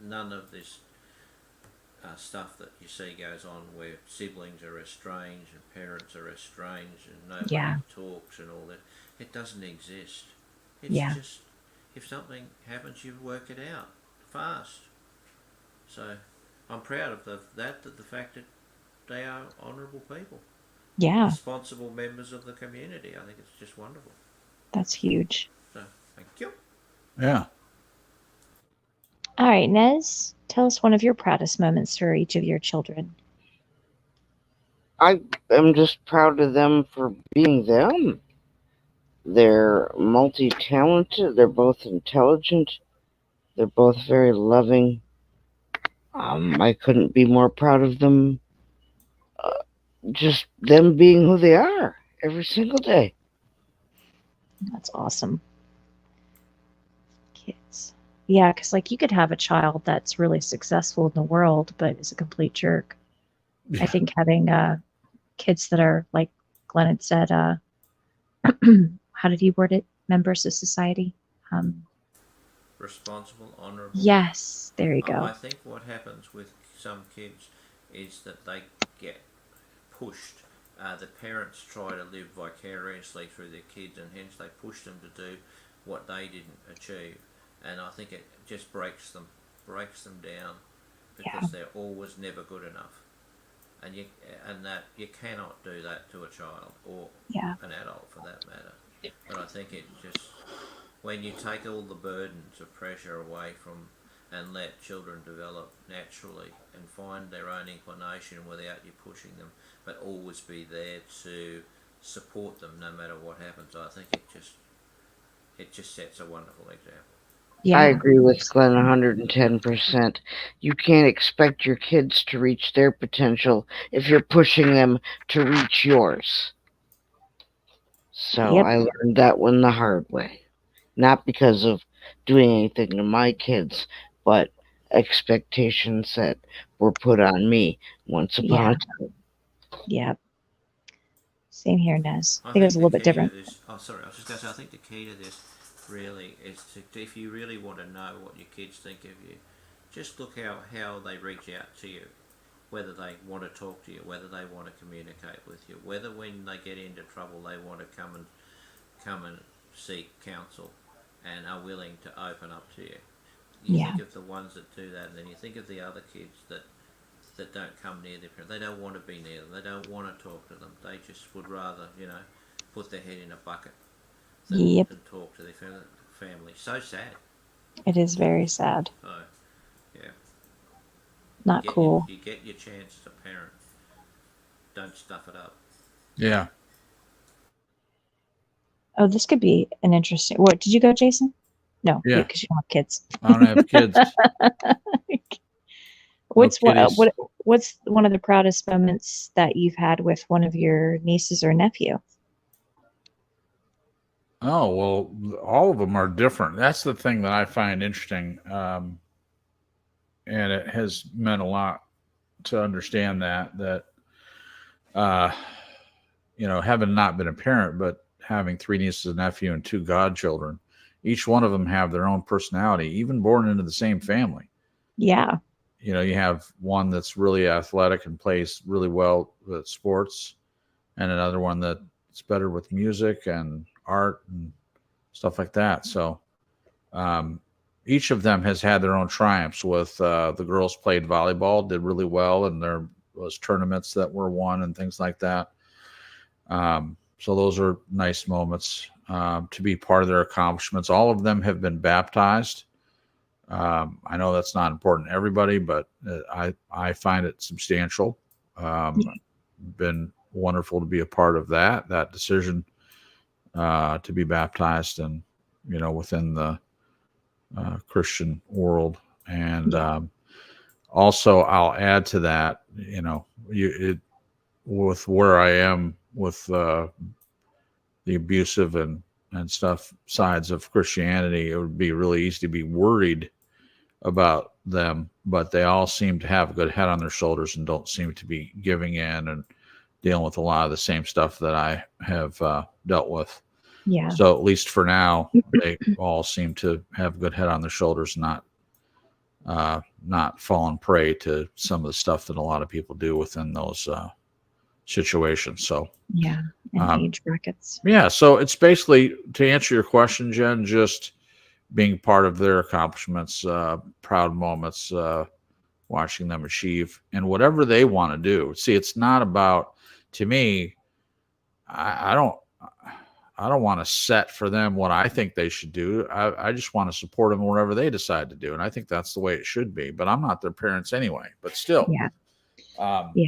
none of this stuff that you see goes on where siblings are estranged and parents are estranged and nobody Yeah. talks and all that. It doesn't exist. It's Yeah. just if something happens, you work it out fast. So I'm proud of the fact that they are honourable people, Yeah, responsible members of the community. I think it's just wonderful. that's huge. So thank you. Yeah. All right, Nez, tell us one of your proudest moments for each of your children. I am just proud of them for being them. They're multi-talented. They're both intelligent. They're both very loving. I couldn't be more proud of them. Just them being who they are every single day. That's awesome. Kids. Yeah, because like you could have a child that's really successful in the world, but is a complete jerk. I think having kids that are, like Glenn had said, how did he word it? Members of society. Responsible, honourable. Yes, there you go. I think what happens with some kids is that they get pushed. The parents try to live vicariously through their kids, and hence they push them to do what they didn't achieve. And I think it just breaks them down because they're always never good enough. And that you cannot do that to a child or an adult for that matter. But I think it just when you take all the burdens of pressure away from and let children develop naturally and find their own inclination without you pushing them, but always be there to support them no matter what happens. I think it just sets a wonderful example. Yeah. I agree with Glenn 110%. You can't expect your kids to reach their potential if you're pushing them to reach yours. So Yep. I learned that one the hard way. Not because of doing anything to my kids, but expectations that were put on me once upon a time. Yeah. Same here, Nez. I I think it was a think little the bit key to different. this. Oh, sorry. I was just going to say. I think the key to this really is to, if you really want to know what your kids think of you, just look how they reach out to you, whether they want to talk to you, whether they want to communicate with you, whether when they get into trouble they want to come and seek counsel, and are willing to open up to you. You think of the ones that do that, and then you think of the other kids that don't come near their parents. They don't want to be near them. They don't want to talk to them. They just would rather, put their head in a bucket than talk to their family. So sad. It is very sad. Oh, yeah. Not cool. You get your chance as a parent. Don't stuff it up. Yeah. Oh, this could be an interesting. What did you go, Jason? No, Yeah. because you don't have kids. I don't have kids. What's No what's one of the proudest moments that you've had with one of your nieces or nephew? Oh, well, all of them are different. That's the thing that I find interesting. And it has meant a lot to understand that, having not been a parent, but having three nieces and nephew and two godchildren, each one of them have their own personality, even born into the same family. Yeah. You have one that's really athletic and plays really well with sports, and another one that's better with music and art and stuff like that. So each of them has had their own triumphs. With the girls played volleyball, did really well, and there was tournaments that were won and things like that. So those are nice moments to be part of their accomplishments. All of them have been baptized. I know that's not important to everybody, but I find it substantial. Been wonderful to be a part of that decision to be baptized and within the Christian world. And also I'll add to that, with where I am with the abusive and and stuff sides of Christianity, it would be really easy to be worried about them, but they all seem to have a good head on their shoulders and don't seem to be giving in and dealing with a lot of the same stuff that I have dealt with. Yeah. So at least for now, they all seem to have a good head on their shoulders, not falling prey to some of the stuff that a lot of people do within those situations. So Yeah. And um, age brackets. yeah, so it's basically, to answer your question, Jen, just being part of their accomplishments, proud moments, watching them achieve, and whatever they want to do. See, it's not about, to me, I don't want to set for them what I think they should do. I just want to support them whatever they decide to do, and I think that's the way it should be. But I'm not their parents anyway. But still, Yeah. um, Yeah.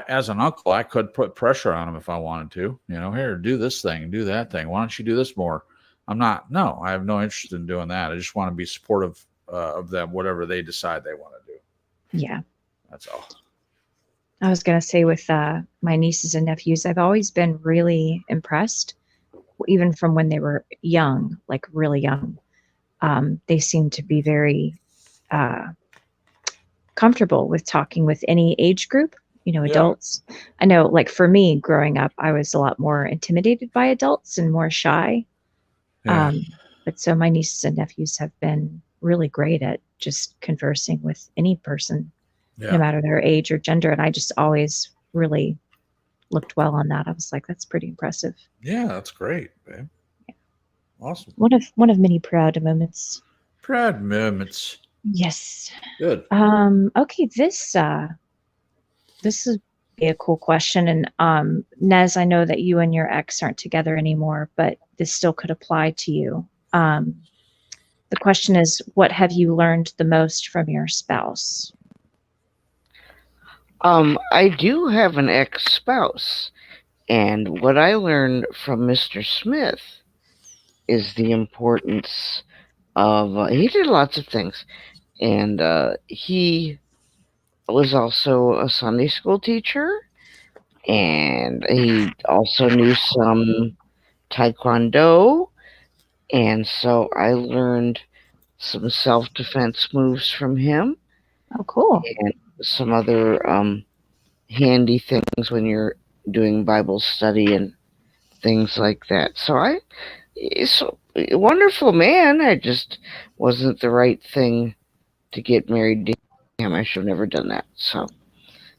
as an uncle, I could put pressure on them if I wanted to. Here, do this thing, do that thing. Why don't you do this more? I'm not. No, I have no interest in doing that. I just want to be supportive of them, whatever they decide they want to do. Yeah. That's all. I was going to say with my nieces and nephews, I've always been really impressed, even from when they were young, like really young. They seem to be very comfortable with talking with any age group, adults. I know, like for me growing up, I was a lot more intimidated by adults and more shy. Yeah. But so my nieces and nephews have been really great at just conversing with any person, no matter their age or gender. And I just always really looked well on that. I was like, that's pretty impressive. Yeah, that's great, babe. Awesome. One of many proud moments. Proud moments. Yes. Good. Okay, this is a cool question. And Nez, I know that you and your ex aren't together anymore, but this still could apply to you. The question is, what have you learned the most from your spouse? I do have an ex-spouse, and what I learned from Mr. Smith is the importance of, he did lots of things, and he was also a Sunday school teacher, and he also knew some Taekwondo, and so I learned some self-defense moves from him. Oh, cool. And some other handy things when you're doing Bible study and things like that. So he's a wonderful man. I just wasn't the right thing to get married to him. I should have never done that. So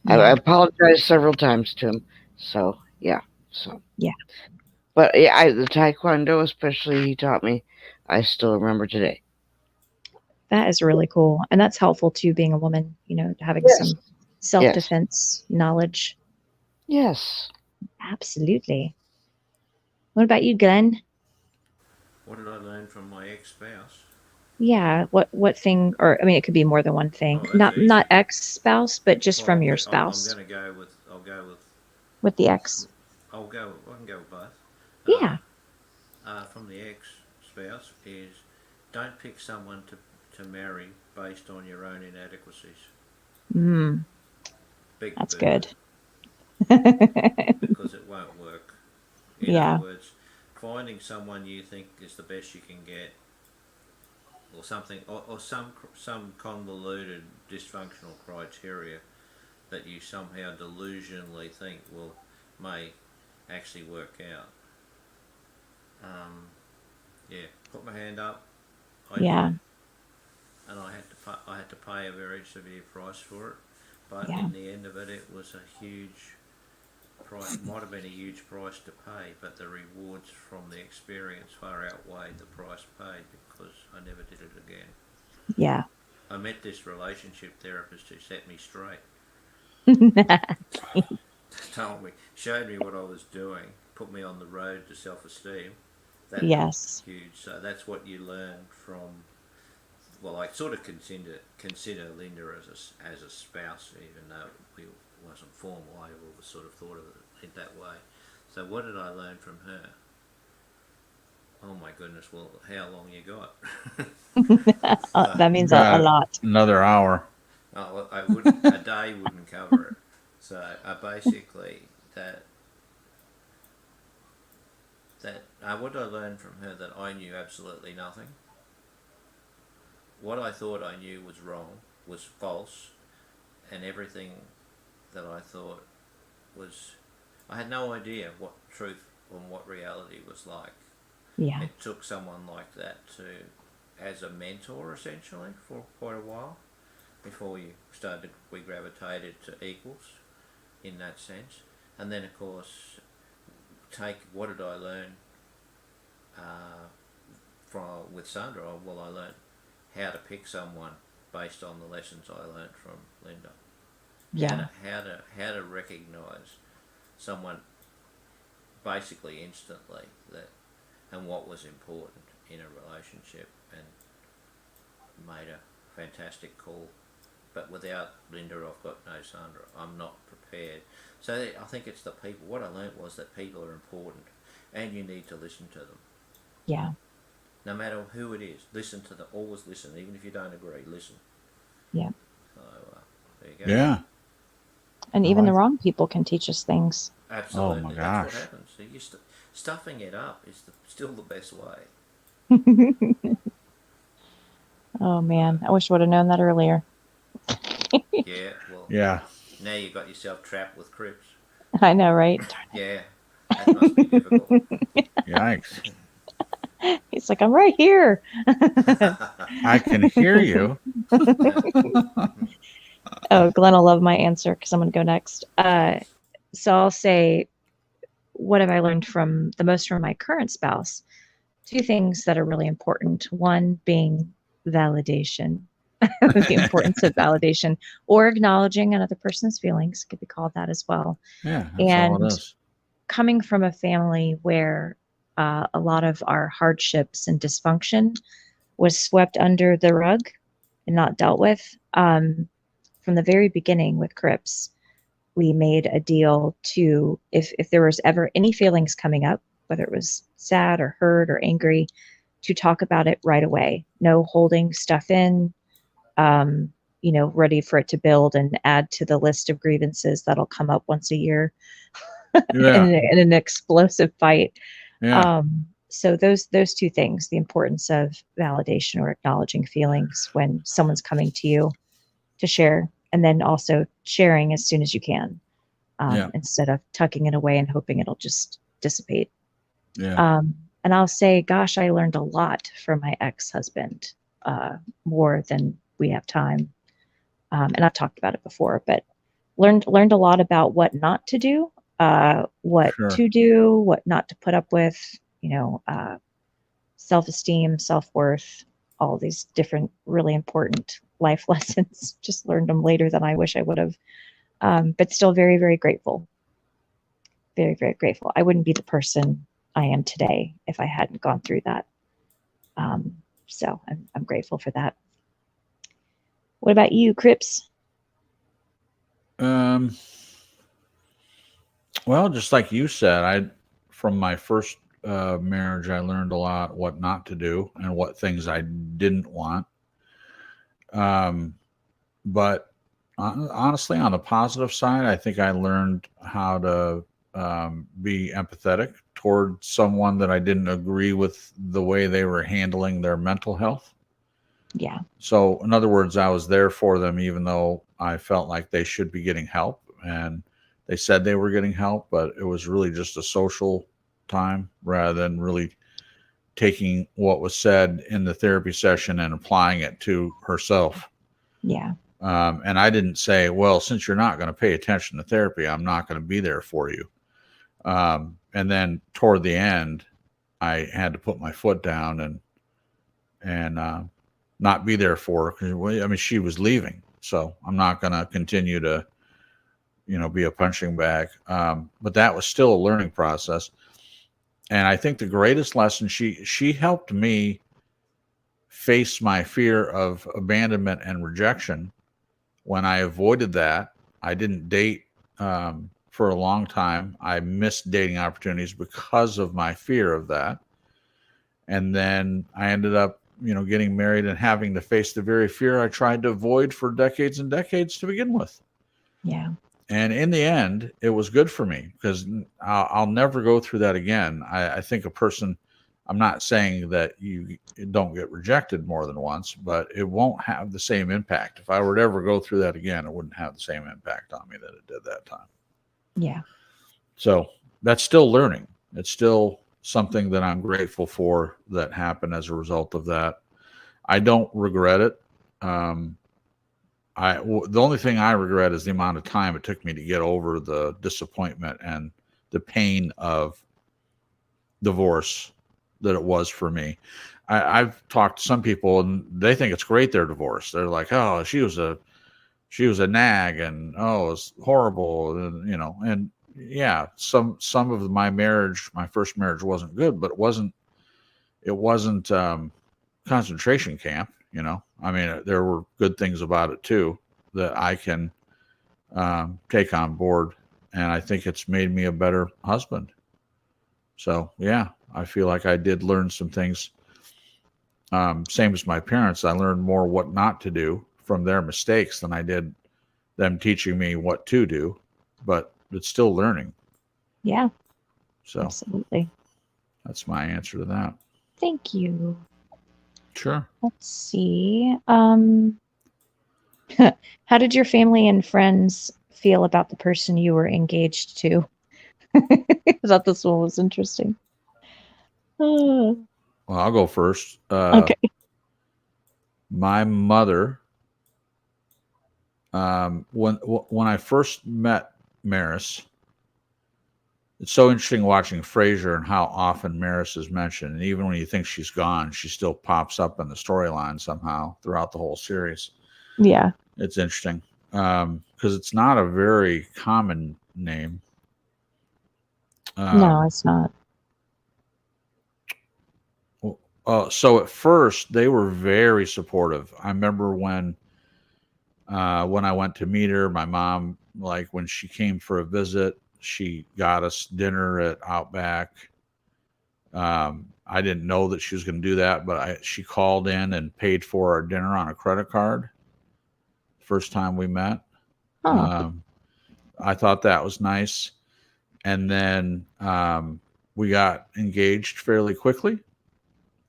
I apologized several times to him. So yeah. But yeah, the Taekwondo, especially, he taught me, I still remember today. That is really cool. And that's helpful too, being a woman, having some self-defense knowledge. Yes. Absolutely. What about you, Glenn? What did I learn from my ex-spouse? Yeah. What thing, or I mean, it could be more than one thing. Oh, that's easy. Not ex-spouse, but just from your I'm spouse. going to go with. I'll go with the ex. I can go with both. Yeah. From the ex-spouse is, don't pick someone to marry based on your own inadequacies. That's good. Because it won't work. In other words, finding someone you think is the best you can get, or something, or some convoluted dysfunctional criteria that you somehow delusionally think may actually work out. Put my hand up. I did, and I had to pay a very severe price for it. But in the end of it, it was a huge price. Might have been a huge price to pay, but the rewards from the experience far outweighed the price paid, because I never did it again. Yeah. I met this relationship therapist who set me straight. Showed me what I was doing, put me on the road to self-esteem. That was huge. So that's what you learn from. Well, I sort of consider Linda as a spouse, even though it wasn't formal. I always sort of thought of it that way. So what did I learn from her? Oh my goodness! Well, how long you got? That means a lot. Another hour. Oh, a day wouldn't cover it. So basically, that that what I learned from her that I knew absolutely nothing. What I thought I knew was wrong, was false, and everything that I thought was, I had no idea what truth and what reality was like. Yeah. It took someone like that to, as a mentor essentially, for quite a while before we gravitated to equals in that sense. And then of course, what did I learn with Sandra? Well, I learned how to pick someone based on the lessons I learned from Linda. Yeah. How to recognise someone basically instantly, that and what was important in a relationship, and made a fantastic call. But without Linda, I've got no Sandra. I'm not prepared. So I think it's the people. What I learnt was that people are important, and you need to listen to them. Yeah. No matter who it is, listen to them. Always listen, even if you don't agree. Listen. Yeah. So there you go. Yeah. And I even the like- wrong people can teach us things. Absolutely. Oh my That's gosh. what happens. So stuffing it up is still the best way. Oh man, I wish I would have known that earlier. Yeah. Well. Yeah. Now you got yourself trapped with Crips. I know, right? Yeah. That must be difficult. Yikes. He's like, I'm right here. I can hear you. Oh, Glenn will love my answer because I'm going to go next. So I'll say, what have I learned from my current spouse? Two things that are really important. One being validation, the importance of validation, or acknowledging another person's feelings, could be called that as well. Yeah, that's all And it is. coming from a family where a lot of our hardships and dysfunction was swept under the rug and not dealt with, from the very beginning with Crips, we made a deal to, if there was ever any feelings coming up, whether it was sad or hurt or angry, to talk about it right away. No holding stuff in, ready for it to build and add to the list of grievances that'll come up once a year Yeah. in an explosive fight. Yeah. So those two things, the importance of validation or acknowledging feelings when someone's coming to you to share, and then also sharing as soon as you can, Yeah. instead of tucking it away and hoping it'll just dissipate. Yeah. And I'll say, gosh, I learned a lot from my ex-husband, more than we have time. And I've talked about it before, but learned a lot about what not to do, what Sure. to do, what not to put up with, self-esteem, self-worth, all these different really important life lessons. Just learned them later than I wish I would have. But still very, very grateful. Very, very grateful. I wouldn't be the person I am today if I hadn't gone through that. So I'm grateful for that. What about you, Crips? Well, just like you said, from my first marriage, I learned a lot what not to do and what things I didn't want. But honestly, on the positive side, I think I learned how to be empathetic toward someone that I didn't agree with the way they were handling their mental health. Yeah. So, in other words, I was there for them, even though I felt like they should be getting help. And they said they were getting help, but it was really just a social time rather than really taking what was said in the therapy session and applying it to herself. Yeah. And I didn't say, well, since you're not going to pay attention to therapy, I'm not going to be there for you. And then toward the end, I had to put my foot down and not be there for her. 'Cause, I mean, she was leaving, so I'm not going to continue to, be a punching bag. But that was still a learning process. And I think the greatest lesson, she helped me face my fear of abandonment and rejection. When I avoided that, I didn't date for a long time. I missed dating opportunities because of my fear of that. And then I ended up, getting married and having to face the very fear I tried to avoid for decades and decades to begin with. Yeah. And in the end, it was good for me because I'll never go through that again. I think a person, I'm not saying that you don't get rejected more than once, but it won't have the same impact. If I were to ever go through that again, it wouldn't have the same impact on me that it did that time. Yeah. So that's still learning. It's still something that I'm grateful for that happened as a result of that. I don't regret it. The only thing I regret is the amount of time it took me to get over the disappointment and the pain of divorce that it was for me. I've talked to some people and they think it's great they're divorced. They're like, oh, she was a nag and oh, it's horrible, and and yeah, some of my first marriage wasn't good, but it wasn't concentration camp. I mean, there were good things about it too that I can take on board, and I think it's made me a better husband. So yeah, I feel like I did learn some things. Same as my parents, I learned more what not to do from their mistakes than I did them teaching me what to do, but it's still learning. Yeah. So Absolutely. that's my answer to that. Thank you. Sure. Let's see. How did your family and friends feel about the person you were engaged to? I thought this one was interesting. Well, I'll go first. Okay. My mother, when I first met Maris, it's so interesting watching Frasier and how often Maris is mentioned. And even when you think she's gone, she still pops up in the storyline somehow throughout the whole series. Yeah. It's interesting because it's not a very common name. No, it's not. So at first they were very supportive. I remember when I went to meet her, my mom, like when she came for a visit, she got us dinner at Outback. I didn't know that she was going to do that, but she called in and paid for our dinner on a credit card. First time we met. Oh. I thought that was nice. And then we got engaged fairly quickly.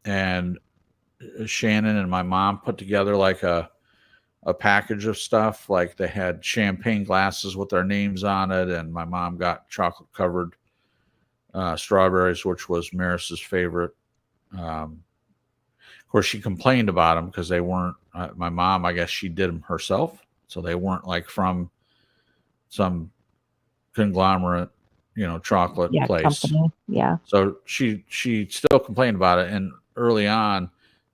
And Shannon and my mom put together like a package of stuff. Like they had champagne glasses with our names on it. And my mom got chocolate covered strawberries, which was Maris's favorite. Of course, she complained about them because they weren't, my mom, I guess she did them herself. So they weren't like from some conglomerate, chocolate place. Company. Yeah. So she still complained about it. And early on,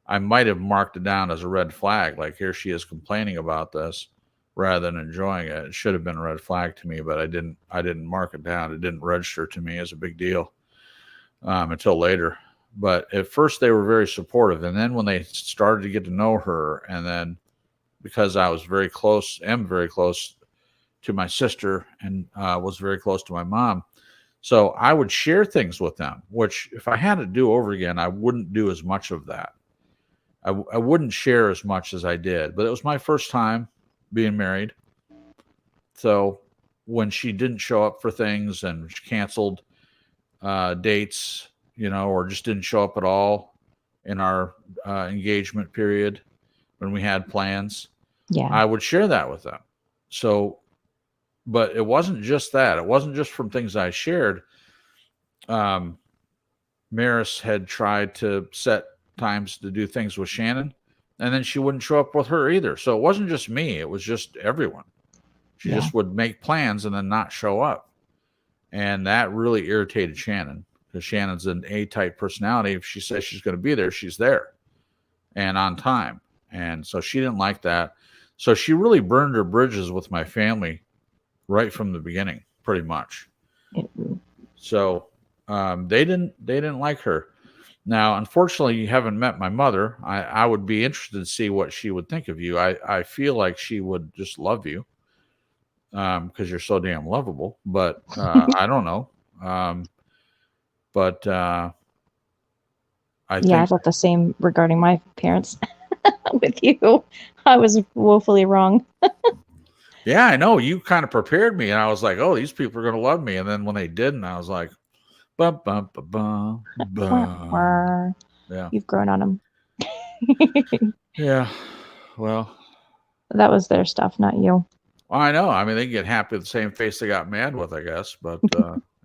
I might have marked it down as a red flag. Like, here she is complaining about this rather than enjoying it. It should have been a red flag to me, but I didn't mark it down. It didn't register to me as a big deal until later. But at first they were very supportive. And then when they started to get to know her, and then because I was am very close to my sister and was very close to my mom. So I would share things with them, which if I had to do over again, I wouldn't do as much of that. I wouldn't share as much as I did, but it was my first time being married. So when she didn't show up for things and she canceled dates, or just didn't show up at all in our engagement period when we had plans, Yeah. I would share that with them. So, but it wasn't just that. It wasn't just from things I shared. Maris had tried to set times to do things with Shannon, and then she wouldn't show up with her either. So it wasn't just me. It was just everyone. She just would make plans and then not show up. And that really irritated Shannon because Shannon's an A-type personality. If she says she's going to be there, she's there and on time. And so she didn't like that. So she really burned her bridges with my family right from the beginning, pretty much. So they didn't like her. Now, unfortunately, you haven't met my mother. I would be interested to see what she would think of you. I feel like she would just love you because you're so damn lovable. But I don't know. But I think I thought the same regarding my parents with you. I was woefully wrong. Yeah, I know. You kind of prepared me, and I was like, "Oh, these people are going to love me." And then when they didn't, I was like, "Bum bum bum bum Wah, bum." wah. Yeah, You've grown on them. yeah. Well, That was their stuff, not you. I know. I mean, they get happy with the same face they got mad with, I guess. But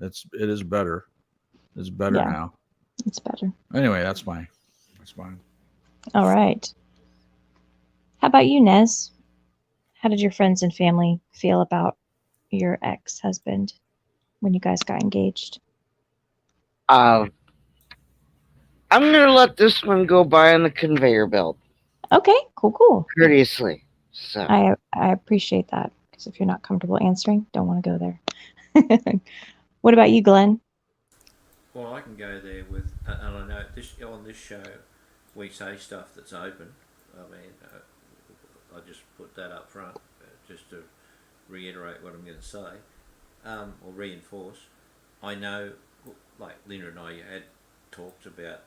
it is better. It's better Yeah, now. it's better. Anyway, that's mine. All right. How about you, Nez? How did your friends and family feel about your ex-husband when you guys got engaged? Uh, I'm gonna let this one go by on the conveyor belt, Okay, cool. courteously. So, I appreciate that because if you're not comfortable answering, don't want to go there. What about you, Glenn? Well, I can go there with, and I know this on this show, we say stuff that's open. I mean, I just put that up front just to reiterate what I'm going to say or reinforce. I know, like Linda and I had talked about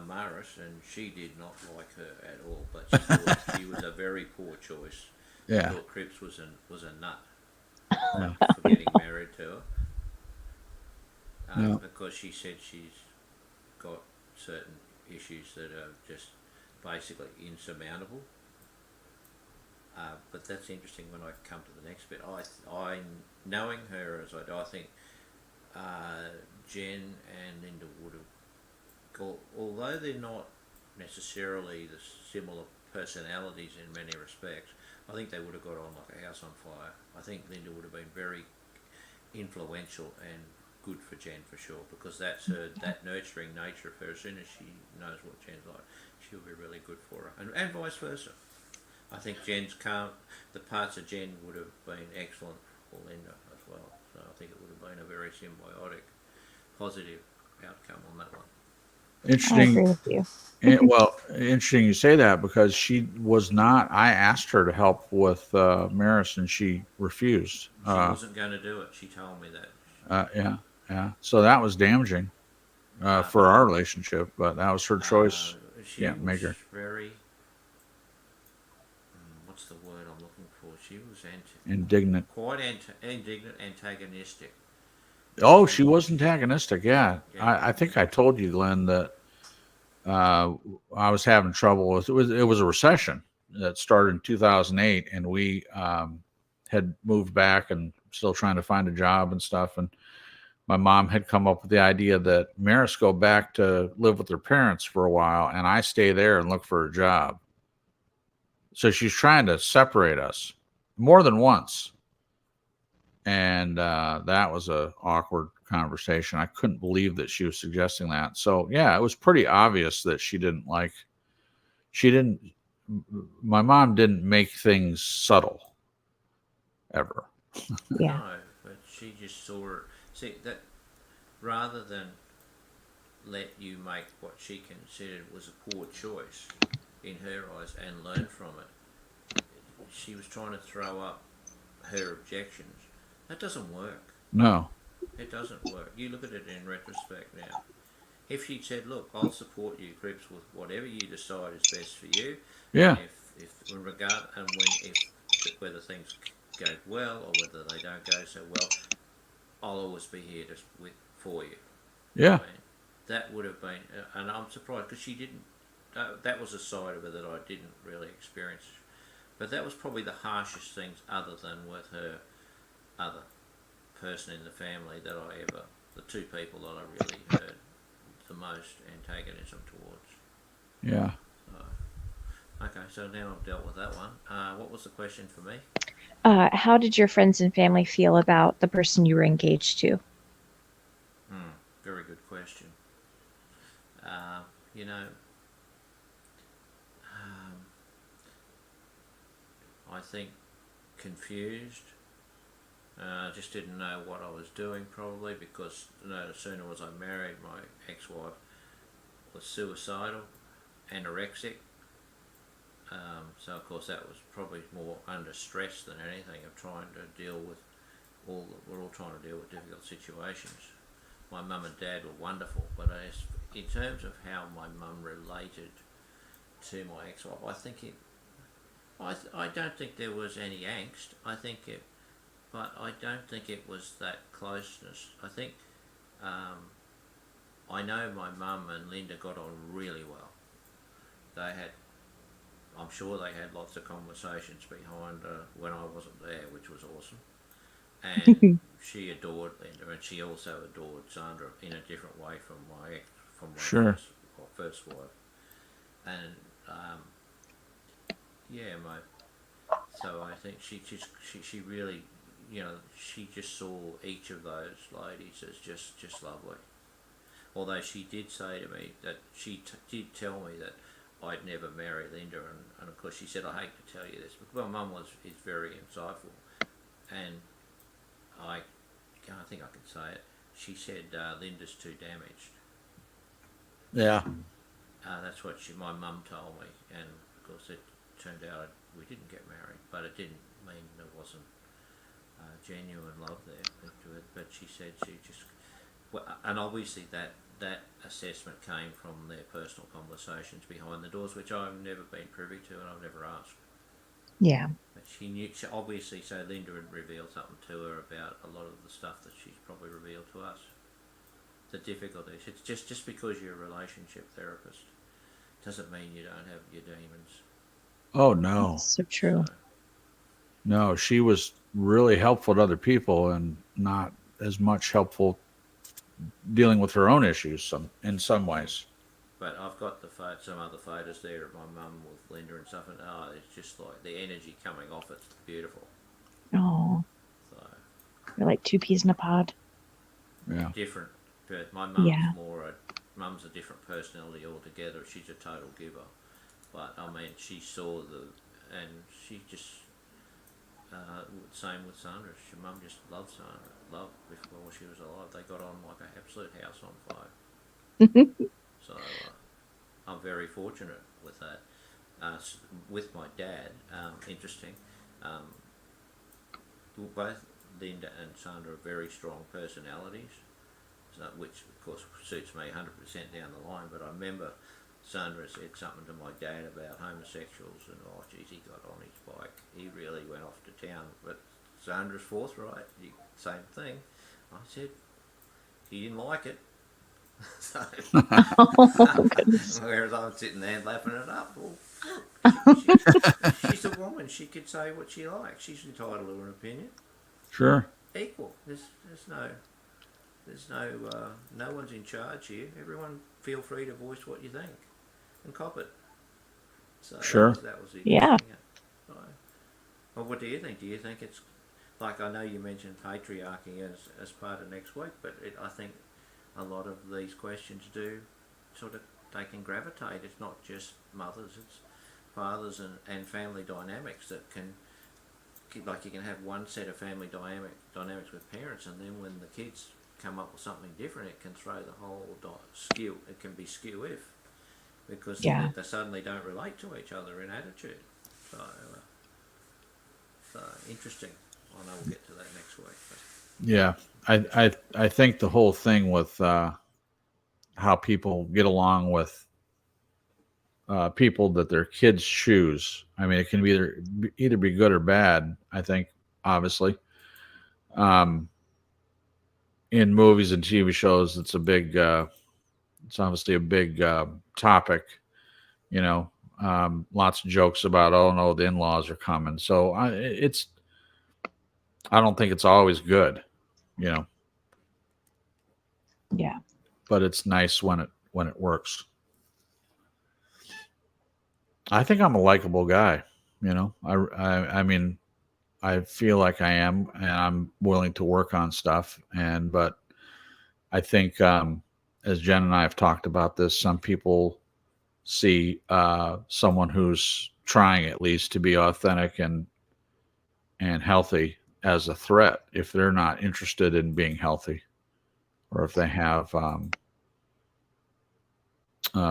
Maris, and she did not like her at all. But she thought she was a very poor choice. She Yeah. thought Cripps was a nut Yeah. for getting married to her. Yeah. Because she said she's got certain issues that are just basically insurmountable. But that's interesting when I come to the next bit. I knowing her as I do, I think Jen and Linda would have, although they're not necessarily the similar personalities in many respects, I think they would have got on like a house on fire. I think Linda would have been very influential and good for Jen for sure, because that's that nurturing nature of her. As soon as she knows what Jen's like, she'll be really good for her, and vice versa. I think the parts of Jen would have been excellent for Linda as well. So I think it would have been a very symbiotic, positive outcome on that one. I Interesting. agree with you. Well, interesting you say that because she was not. I asked her to help with Maris, and she refused. She wasn't going to do it. She told me that. Yeah, yeah. So that was damaging for our relationship, but that was her choice. She Yeah, was make her very. What's the word I'm looking for? She was indignant. quite indignant, antagonistic. Oh, she was antagonistic. Yeah, Yeah. I think I told you, Glenn, that I was having trouble with it was a recession that started in 2008, and we had moved back and still trying to find a job and stuff. And my mom had come up with the idea that Maris go back to live with her parents for a while, and I stay there and look for a job. So she's trying to separate us more than once, and that was a awkward conversation. I couldn't believe that she was suggesting that. So yeah, it was pretty obvious that she didn't like. She didn't. My mom didn't make things subtle ever. Yeah. No, but she just saw it. See that rather than let you make what she considered was a poor choice in her eyes and learn from it, she was trying to throw up her objections. That doesn't work. No. It doesn't work. You look at it in retrospect now. If she'd said, "Look, I'll support you, Cripps, with whatever you decide is best for you," Yeah. and if in regard and when if whether things go well or whether they don't go so well, I'll always be here for you. Yeah. I mean, that would have been, and I'm surprised because she didn't. That was a side of her that I didn't really experience, but that was probably the harshest things, other than with her other person in the family that the two people that I really heard the most antagonism towards. Yeah. Okay, so now I've dealt with that one. What was the question for me? How did your friends and family feel about the person you were engaged to? Very good question. You know, I think confused. Just didn't know what I was doing probably because no sooner was I married, my ex-wife was suicidal, anorexic. So of course that was probably more under stress than anything of trying to deal with we're all trying to deal with difficult situations. My mum and dad were wonderful, but in terms of how my mum related to my ex-wife, I think I don't think there was any angst. But I don't think it was that closeness. I think um, I know my mum and Linda got on really well. They had, I'm sure they had lots of conversations behind when I wasn't there, which was awesome. And she adored Linda, and she also adored Sandra in a different way from my Sure. first wife. And yeah, my so I think she really, she just saw each of those ladies as just lovely. Although she did say to me that did tell me that I'd never marry Linda, and of course she said, I hate to tell you this, but my mum is very insightful, and I think I can say it. She said Linda's too damaged. Yeah. That's what my mum told me, and of course it turned out we didn't get married, but it didn't mean there wasn't genuine love there. But she said she just, well, and obviously that assessment came from their personal conversations behind the doors, which I've never been privy to and I've never asked. Yeah. But she knew, obviously, so Linda had revealed something to her about a lot of the stuff that she's probably revealed to us. The difficulties. It's just because you're a relationship therapist doesn't mean you don't have your demons. Oh no. That's so true. So, No, she was really helpful to other people and not as much helpful dealing with her own issues in some ways. but I've got some other photos there of my mum with Linda and stuff, and it's just like the energy coming off it's beautiful. Oh, So you're like two peas in a pod. Yeah. different. But my mum's Yeah. mum's a different personality altogether. She's a total giver. But I mean, she saw and she just same with Sandra. Her mum just loved Sandra. Loved before she was alive. They got on like an absolute house on fire. So I'm very fortunate with that. With my dad, interesting. Both Linda and Sandra are very strong personalities, which of course suits me 100% down the line. But I remember Sandra said something to my dad about homosexuals, and oh geez, he got on his bike. He really went off to town. But Sandra's forthright. Same thing. I said he didn't like it. So, Oh, goodness. whereas I'm sitting there laughing it up. Well, she's a woman. She could say what she likes. She's entitled to an opinion. Sure. Equal. No one's in charge here. Everyone feel free to voice what you think and cop it. So Sure. that was it. Yeah. So, well, what do you think? Do you think it's like, I know you mentioned patriarchy as part of next week, but I think a lot of these questions do sort of, they can gravitate. It's not just mothers, it's fathers and family dynamics that can, like you can have one set of family dynamics with parents, and then when the kids come up with something different, it can throw the whole skew. It can be skew if, because Yeah. they suddenly don't relate to each other in attitude. So interesting. I know we'll get to that next week. But. Yeah. I think the whole thing with how people get along with people that their kids choose. I mean, it can either be good or bad. I think, obviously, in movies and TV shows, it's it's obviously a big topic. You know, lots of jokes about, oh no, the in-laws are coming. So I don't think it's always good. You know, Yeah. but it's nice when it works. I think I'm a likable guy. You know, I mean, I feel like I am, and I'm willing to work on stuff. But I think, as Jen and I have talked about this, some people see someone who's trying at least to be authentic and healthy as a threat if they're not interested in being healthy, or if they have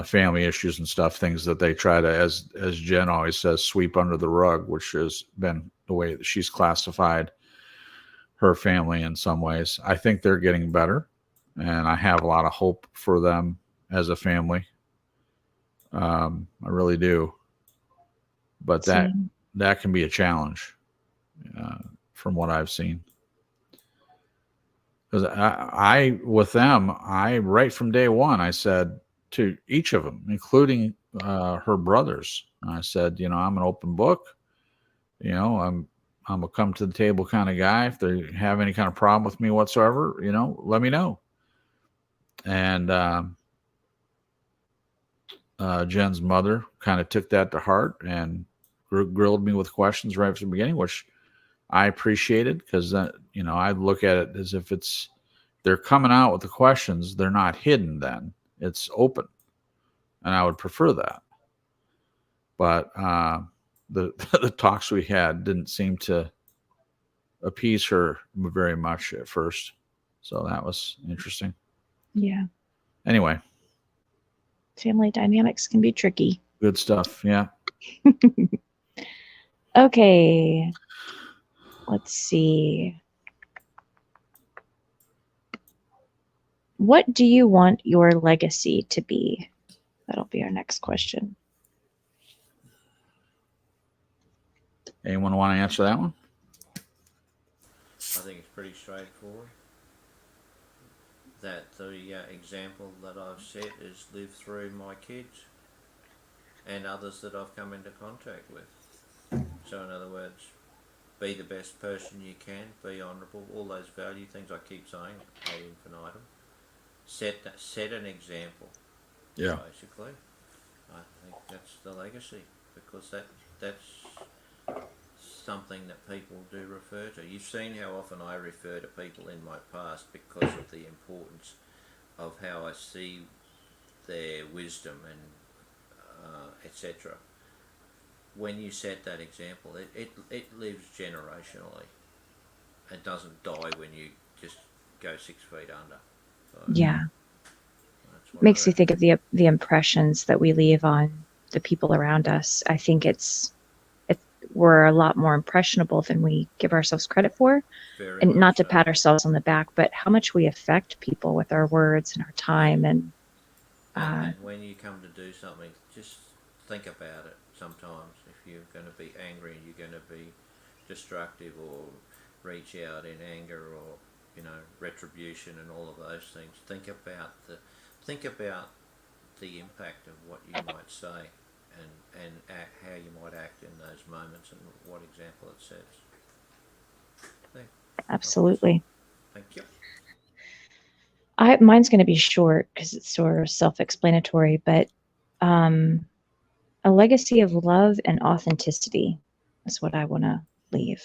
family issues and stuff, things that they try to, as Jen always says, sweep under the rug, which has been the way that she's classified her family in some ways. I think they're getting better, and I have a lot of hope for them as a family. I really do. But Same. that can be a challenge from what I've seen. Because I, with them, right from day one, I said to each of them, including her brothers, I said, I'm an open book. I'm a come to the table kind of guy. If they have any kind of problem with me whatsoever, let me know. And Jen's mother kind of took that to heart and grilled me with questions right from the beginning, which I appreciated, because I look at it as if they're coming out with the questions, they're not hidden. Then it's open, and I would prefer that. But the the talks we had didn't seem to appease her very much at first, so that was interesting. Yeah. Anyway, family dynamics can be tricky. Good stuff. Yeah. Okay. Let's see. What do you want your legacy to be? That'll be our next question. Anyone want to answer that one? I think it's pretty straightforward. That the example that I've set is live through my kids and others that I've come into contact with. So in other words, be the best person you can, be honourable, all those value things I keep saying ad infinitum. Set an example. Yeah. Basically, I think that's the legacy, because that's something that people do refer to. You've seen how often I refer to people in my past because of the importance of how I see their wisdom and etc. When you set that example, it lives generationally. It doesn't die when you just go 6 feet under. So Yeah. that's what Makes I you think of the impressions that we leave on the people around us. I think we're a lot more impressionable than we give ourselves credit for. very And much not to so. pat ourselves on the back, but how much we affect people with our words and our time. And And when you come to do something, just think about it sometimes. If you're going to be angry, you're going to be destructive or reach out in anger or retribution and all of those things. Think about the impact of what you might say and how you might act in those moments and what example it sets. absolutely. Thank you. Mine's going to be short because it's sort of self-explanatory, but a legacy of love and authenticity is what I want to leave.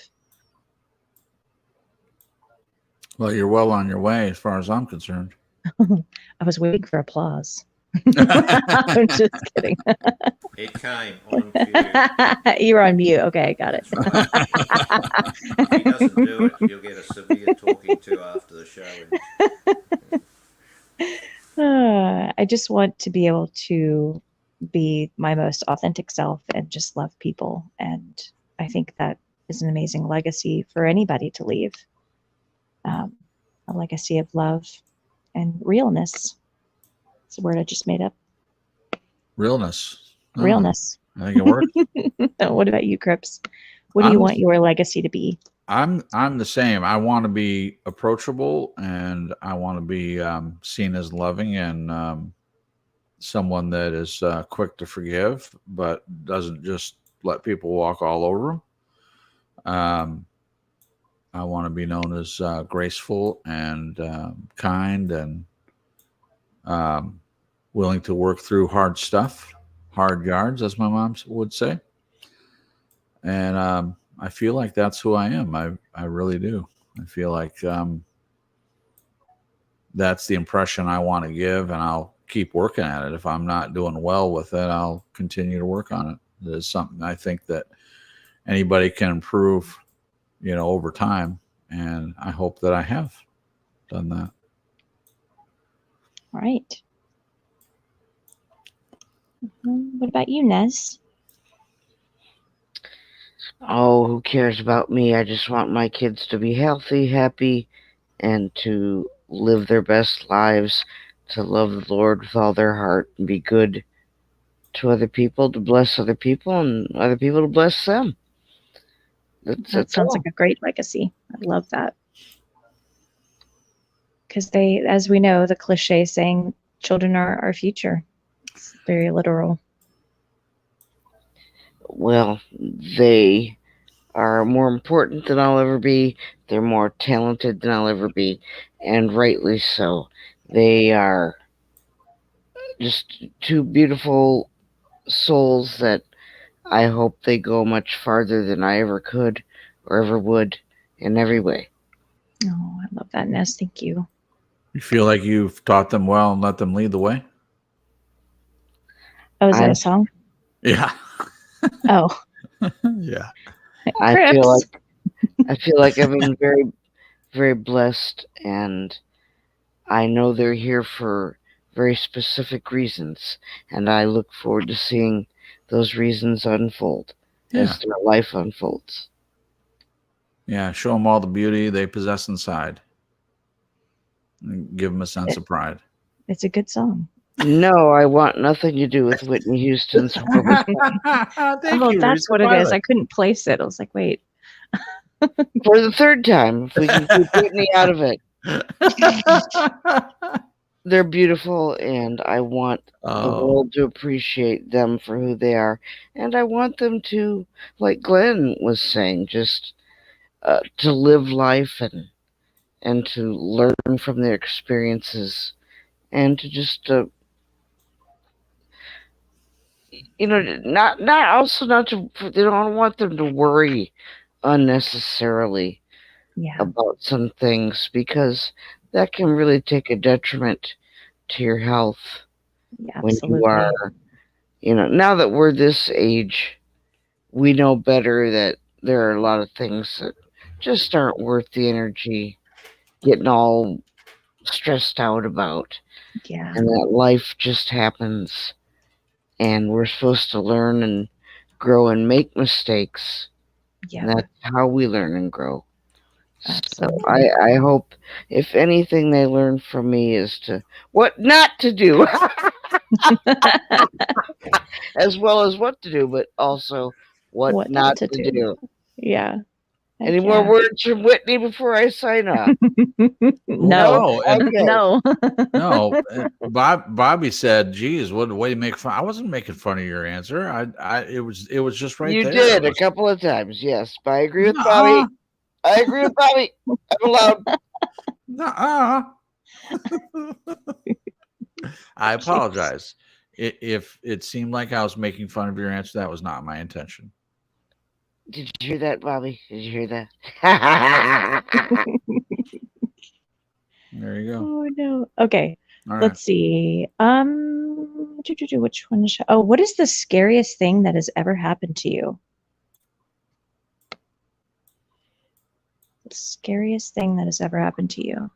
Well, you're well on your way as far as I'm concerned. I was waiting for applause. I'm just kidding. It came on cue. You're on mute. Okay, got it. That's right. If he doesn't do it, you'll get a severe talking to after the show. I just want to be able to be my most authentic self and just love people. And I think that is an amazing legacy for anybody to leave. A legacy of love and realness. It's a word I just made up. Realness. Oh, Realness. I think it worked. What about you, Cripps? What do you want your legacy to be? I'm the same. I want to be approachable, and I want to be seen as loving and someone that is quick to forgive, but doesn't just let people walk all over them. I want to be known as graceful and kind and willing to work through hard stuff, hard yards, as my mom would say. And I feel like that's who I am. I really do. I feel like that's the impression I want to give, and I'll keep working at it. If I'm not doing well with it, I'll continue to work on it. It is something I think that anybody can improve, over time. And I hope that I have done that. All right. What about you, Nez? Oh, who cares about me? I just want my kids to be healthy, happy, and to live their best lives, to love the Lord with all their heart and be good to other people, to bless other people, and other people to bless them. That sounds like a great legacy. I love that. Because as we know, the cliche saying, children are our future. It's very literal. Well, they are more important than I'll ever be. They're more talented than I'll ever be, and rightly so. They are just two beautiful souls that I hope they go much farther than I ever could or ever would in every way. Oh, I love that, Ness. Thank you. You feel like you've taught them well and let them lead the way? Oh, is that a song? Yeah. Oh. Yeah. I feel like I've been very, very blessed, and I know they're here for very specific reasons, and I look forward to seeing those reasons unfold as their life unfolds. Yeah, show them all the beauty they possess inside. And give them a sense of pride. It's a good song. No, I want nothing to do with Whitney Houston's horrible That's what it is. I couldn't place it. I was like, wait. For the third time, if we can keep Whitney out of it. They're beautiful, and I want the world to appreciate them for who they are. And I want them to, like Glenn was saying, just to live life and to learn from their experiences, and to just not to, they don't want them to worry unnecessarily about some things, because that can really take a detriment to your health. When you are, now that we're this age, we know better that there are a lot of things that just aren't worth the energy getting all stressed out about. Yeah. And that life just happens, and we're supposed to learn and grow and make mistakes. Yeah. And that's how we learn and grow. Absolutely. So I hope, if anything they learn from me, is to what not to do. As well as what to do, but also what not to do. Yeah. Any more words from Whitney before I sign off? No. Okay. No. No. Bobby said, "Geez, what a way to make fun." I wasn't making fun of your answer. It was just right there. You did a couple of times, yes. But I agree with Bobby. I agree with Bobby. I'm allowed. I apologize. If it seemed like I was making fun of your answer, that was not my intention. Did you hear that, Bobby? Did you hear that? There you go. Oh no. Okay. All Let's see. Which one? What is the scariest thing that has ever happened to you? The scariest thing that has ever happened to you.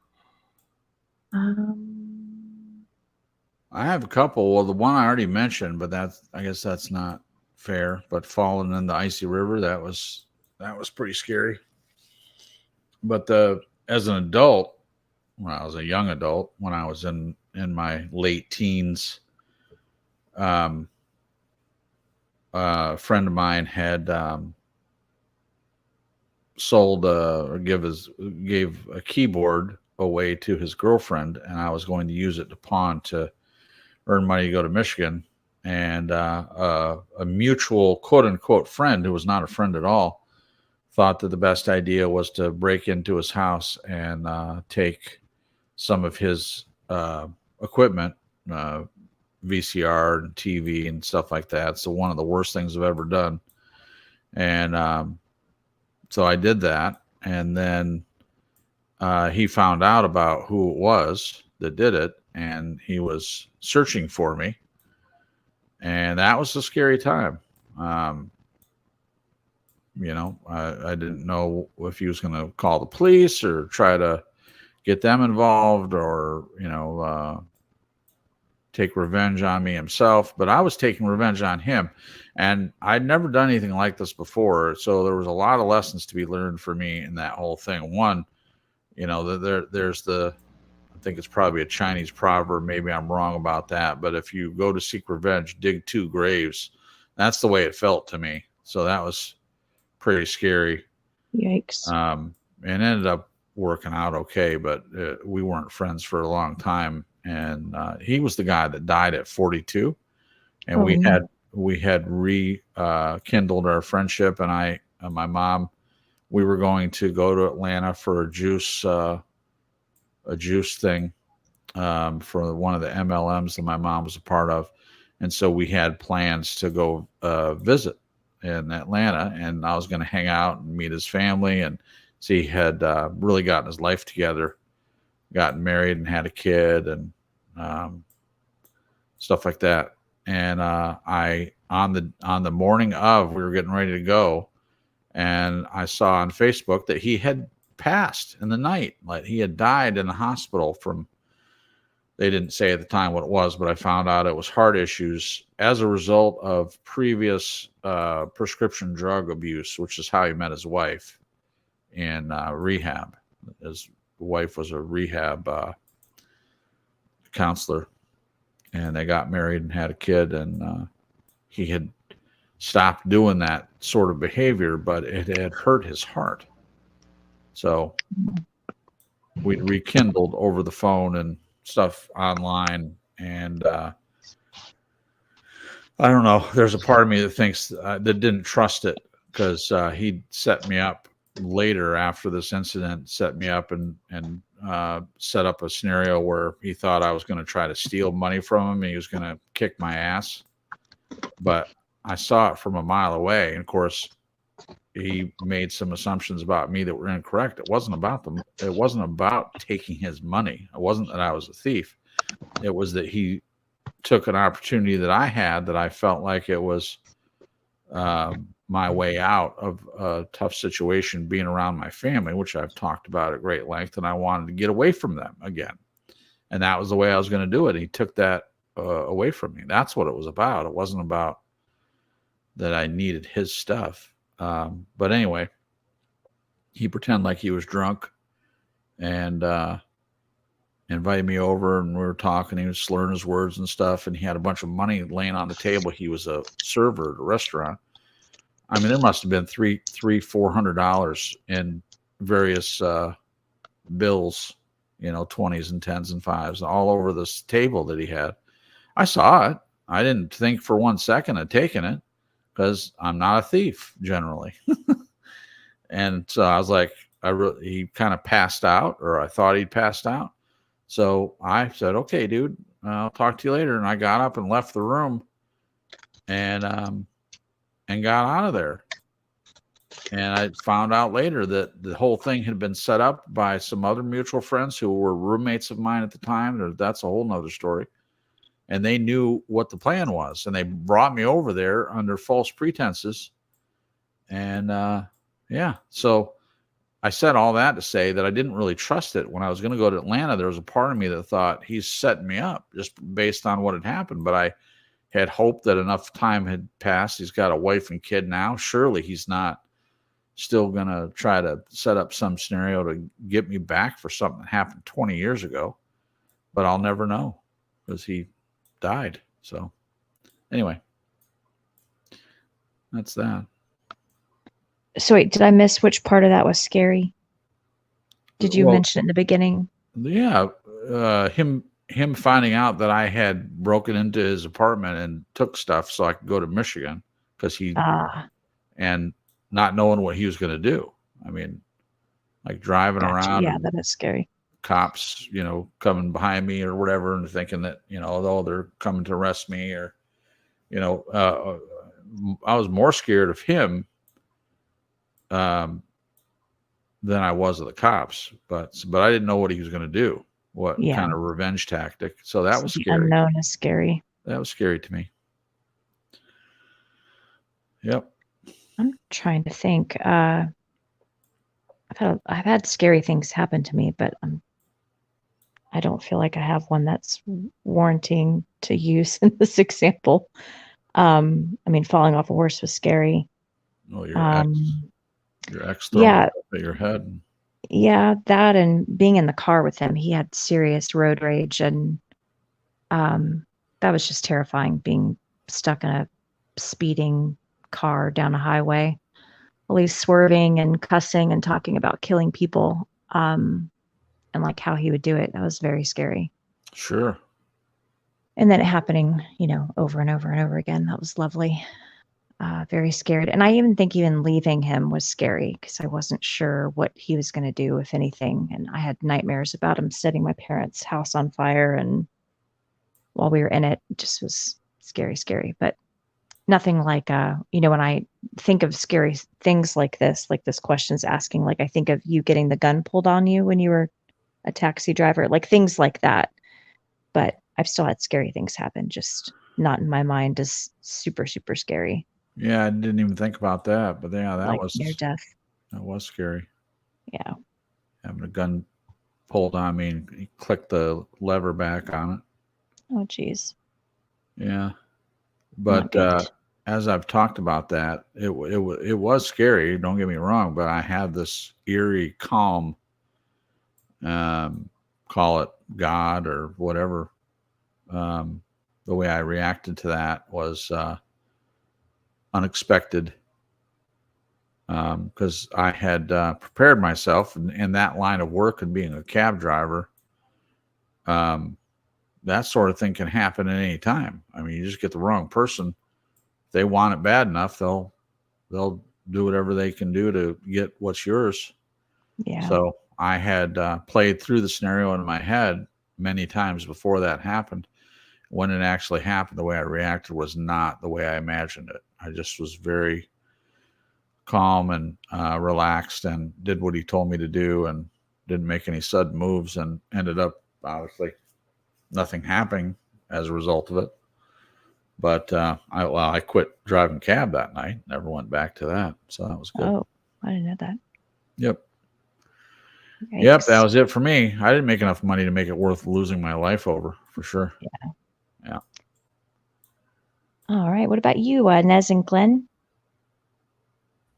I have a couple. Well, the one I already mentioned, but I guess that's not fair. But falling in the icy river, that was pretty scary. But as an adult, when I was a young adult, when I was in my late teens, a friend of mine had gave a keyboard away to his girlfriend, and I was going to use it to pawn to earn money to go to Michigan. And a mutual quote unquote friend, who was not a friend at all, thought that the best idea was to break into his house and take some of his equipment, VCR and TV and stuff like that. So one of the worst things I've ever done. And so I did that. And then he found out about who it was that did it, and he was searching for me. And that was a scary time. I didn't know if he was going to call the police or try to get them involved, or, take revenge on me himself. But I was taking revenge on him, and I'd never done anything like this before. So there was a lot of lessons to be learned for me in that whole thing. One, there's I think it's probably a Chinese proverb. Maybe I'm wrong about that. But if you go to seek revenge, dig 2 graves. That's the way it felt to me. So that was pretty scary. Yikes. And ended up working out okay, but we weren't friends for a long time. And he was the guy that died at 42, and Oh, no. we had rekindled our friendship. And I and my mom, we were going to go to Atlanta for a juice thing, for one of the MLMs that my mom was a part of, and so we had plans to go visit in Atlanta, and I was going to hang out and meet his family, and see he had really gotten his life together, gotten married and had a kid, and um, stuff like that. And I on the morning of, we were getting ready to go, and I saw on Facebook that he had passed in the night, like he had died in the hospital from, they didn't say at the time what it was, but I found out it was heart issues as a result of previous prescription drug abuse, which is how he met his wife in rehab. His wife was a rehab counselor, and they got married and had a kid. And he had stopped doing that sort of behavior, but it had hurt his heart. So we rekindled over the phone and stuff online. And I don't know, there's a part of me that thinks that didn't trust it, because he set me up later after this incident, set me up and set up a scenario where he thought I was going to try to steal money from him. He was going to kick my ass, but I saw it from a mile away. And of course, he made some assumptions about me that were incorrect. It wasn't about them. It wasn't about taking his money. It wasn't that I was a thief. It was that he took an opportunity that I had, that I felt like it was my way out of a tough situation, being around my family, which I've talked about at great length, and I wanted to get away from them again. And that was the way I was going to do it. He took that away from me. That's what it was about. It wasn't about that I needed his stuff. But anyway, he pretended like he was drunk, and invited me over, and we were talking. He was slurring his words and stuff, and he had a bunch of money laying on the table. He was a server at a restaurant. I mean, there must have been $400 in various bills, 20s and 10s and 5s, all over this table that he had. I saw it. I didn't think for 1 second of taking it, because I'm not a thief generally. And so I was like, he kind of passed out, or I thought he'd passed out. So I said, okay, dude, I'll talk to you later. And I got up and left the room, and got out of there. And I found out later that the whole thing had been set up by some other mutual friends who were roommates of mine at the time. That's a whole nother story. And they knew what the plan was, and they brought me over there under false pretenses. And yeah, so I said all that to say that I didn't really trust it. When I was going to go to Atlanta, there was a part of me that thought he's setting me up just based on what had happened. But I had hoped that enough time had passed. He's got a wife and kid now. Surely he's not still going to try to set up some scenario to get me back for something that happened 20 years ago. But I'll never know, because he died. So anyway, that's that. So wait, did I miss which part of that was scary? Did you mention it in the beginning? Yeah, him finding out that I had broken into his apartment and took stuff so I could go to Michigan, because and not knowing what he was going to do. I mean, like driving around. Yeah, that is scary. Cops, coming behind me or whatever, and thinking that, oh, they're coming to arrest me, or, I was more scared of him than I was of the cops, but I didn't know what he was going to do, what kind of revenge tactic. So that was scary. The unknown is scary. That was scary to me. Yep. I'm trying to think. I've had scary things happen to me, but I don't feel like I have one that's warranting to use in this example. I mean, falling off a horse was scary. Oh, your ex throwing up at your head. Yeah, that, and being in the car with him. He had serious road rage, and that was just terrifying, being stuck in a speeding car down a highway always swerving and cussing and talking about killing people, and like how he would do it. That was very scary. Sure. And then it happening, over and over and over again. That was lovely. Very scared. And I even think even leaving him was scary because I wasn't sure what he was going to do, if anything. And I had nightmares about him setting my parents' house on fire. And while we were in it, it just was scary, scary. But nothing like, when I think of scary things like this question's asking, like I think of you getting the gun pulled on you when you were a taxi driver, like things like that. But I've still had scary things happen, just not in my mind as super, super scary. Yeah, I didn't even think about that, but yeah, Like near death. that was scary. Yeah. Having a gun pulled on me and you click the lever back on it. Oh, geez. Yeah, Not but good. as I've talked about that, it was scary. Don't get me wrong, but I had this eerie calm. Call it God or whatever. The way I reacted to that was unexpected because I had prepared myself in that line of work and being a cab driver. That sort of thing can happen at any time. I mean, you just get the wrong person. If they want it bad enough, they'll do whatever they can do to get what's yours. Yeah. So I had played through the scenario in my head many times before that happened. When it actually happened, the way I reacted was not the way I imagined it. I just was very calm and relaxed and did what he told me to do and didn't make any sudden moves and ended up obviously nothing happening as a result of it. But I quit driving cab that night. Never went back to that. So that was good. Oh, I didn't know that. Yep. Yikes. Yep, that was it for me. I didn't make enough money to make it worth losing my life over, for sure. Yeah. All right. What about you, Nez and Glenn?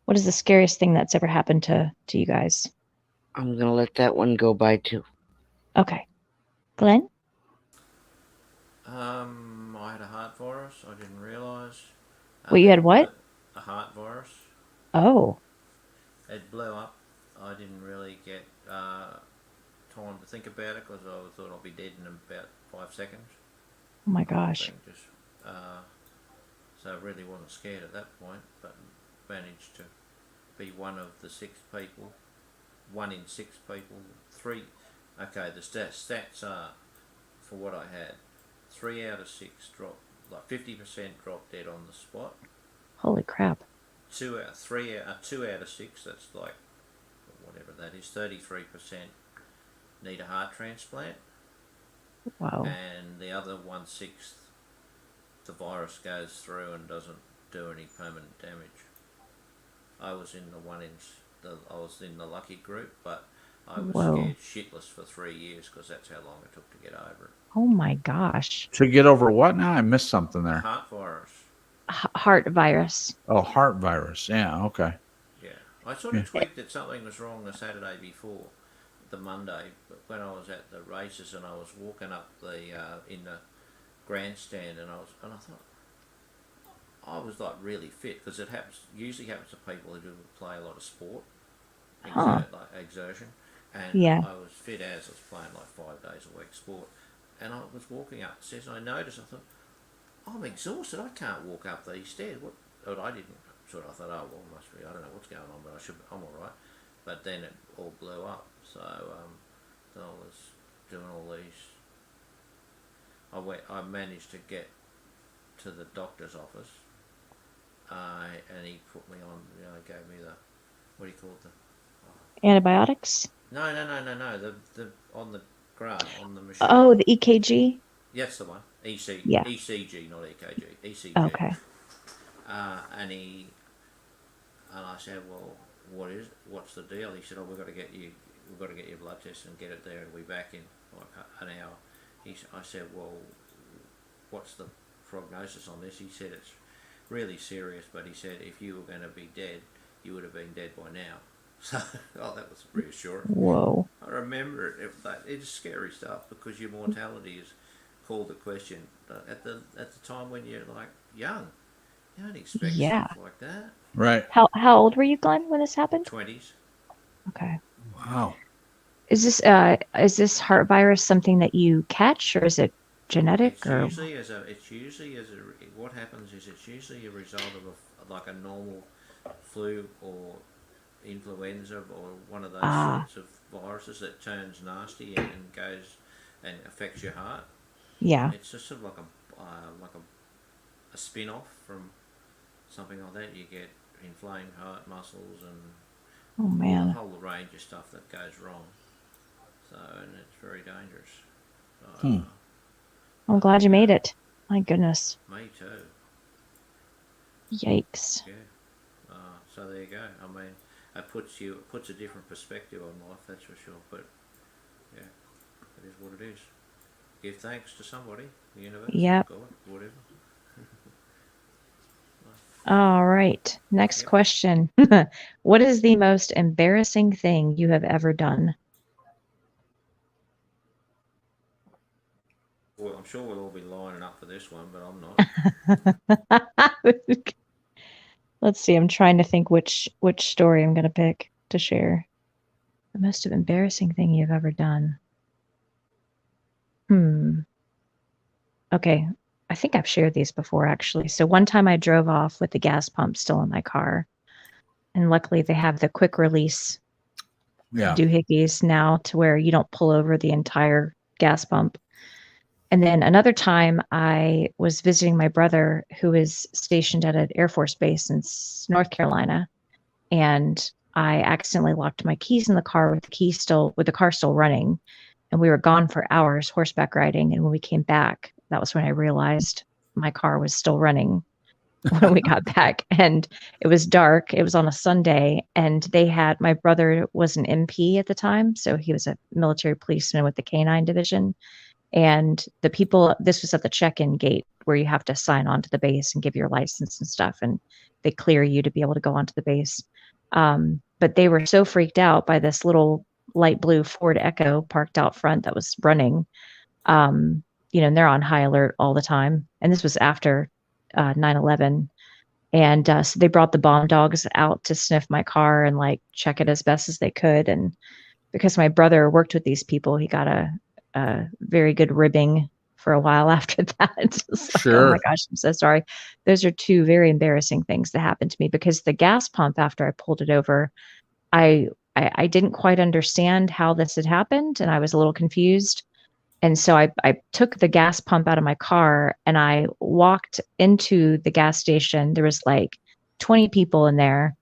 What is the scariest thing that's ever happened to you guys? I'm going to let that one go by too. Okay. Glenn? I had a heart virus. I didn't realise. Wait, you had what? A heart virus. Oh. It blew up. I didn't really get time to think about it because I thought I'd be dead in about 5 seconds. Oh my gosh. So I really wasn't scared at that point, but managed to be one of the 6 people. 1 in 6 people. 3. Okay, the stats are, for what I had, 3 out of 6 dropped, like 50% dropped dead on the spot. Holy crap. 2 out of 6, that's like whatever that is, 33% need a heart transplant. Wow. And the other 1/6, the virus goes through and doesn't do any permanent damage. I was in I was in the lucky group, but I was scared shitless for 3 years because that's how long it took to get over it. Oh my gosh. To get over what now? I missed something there. Heart virus. Heart virus. Oh, heart virus. Yeah, okay. Yeah. I sort of tweaked that something was wrong the Saturday before, the Monday, but when I was at the races and I was walking up the in the grandstand and I thought I was like really fit because it usually happens to people who do play a lot of sport, like exertion, and I was fit as I was playing like 5 days a week sport, and I was walking up the stairs and I noticed, I thought, I'm exhausted, I can't walk up these stairs. But I didn't I thought, oh well, must be, I don't know what's going on, but I'm all right. But then it all blew up, so then I was doing all these. I managed to get to the doctor's office, and he put me on. Gave me the, what do you call it, the antibiotics? No. The on the graph on the machine. Oh, the EKG. That's the one. ECG, not EKG. ECG. Okay. And I said, well, what's the deal? He said, oh, we've got to get your blood test and get it there and we'll be back in like an hour. I said, well, what's the prognosis on this? He said, it's really serious, but he said, if you were going to be dead, you would have been dead by now. So, that was reassuring. Whoa. I remember it. It's scary stuff because your mortality is called the question at the time when you're like young. You don't expect Yeah. stuff like that. Right. How old were you, Glenn, when this happened? 20s. Okay. Wow. Is this heart virus something that you catch, or is it genetic, or? It's usually as a what happens is it's usually a result of like a normal flu or influenza or one of those Ah, sorts of viruses that turns nasty and goes and affects your heart. yeah. It's just sort of like a spin off from something like that. You get inflamed heart muscles and Oh all the man. whole range of stuff that goes wrong. So and it's very dangerous. So, Hmm. I'm glad you made it. My goodness. Me too. Yikes. Yeah. So there you go. I mean, it puts a different perspective on life. That's for sure. But yeah, it is what it is. Give thanks to somebody, the universe, Yep. God, whatever. All right. Next Yep. question. What is the most embarrassing thing you have ever done? Well, I'm sure we'll all be lining up for this one, but I'm not. Let's see. I'm trying to think which story I'm going to pick to share. The most embarrassing thing you've ever done. Okay. I think I've shared these before, actually. So one time I drove off with the gas pump still in my car, and luckily they have the quick release Yeah. doohickeys now to where you don't pull over the entire gas pump. And then another time I was visiting my brother who is stationed at an Air Force base in North Carolina, and I accidentally locked my keys in the car with the car still running, and we were gone for hours horseback riding. And when we came back, that was when I realized my car was still running when we got back, and it was dark. It was on a Sunday, and my brother was an MP at the time, so he was a military policeman with the K-9 division. And this was at the check-in gate where you have to sign on to the base and give your license and stuff, and they clear you to be able to go onto the base. But they were so freaked out by this little light blue Ford Echo parked out front that was running. And they're on high alert all the time. And this was after 9/11. And so they brought the bomb dogs out to sniff my car and like check it as best as they could. And because my brother worked with these people, he got a very good ribbing for a while after that. It's like, oh my Sure. gosh, I'm so sorry. Those are two very embarrassing things that happened to me, because the gas pump, after I pulled it over, I didn't quite understand how this had happened, and I was a little confused. And so I took the gas pump out of my car and I walked into the gas station. There was like 20 people in there,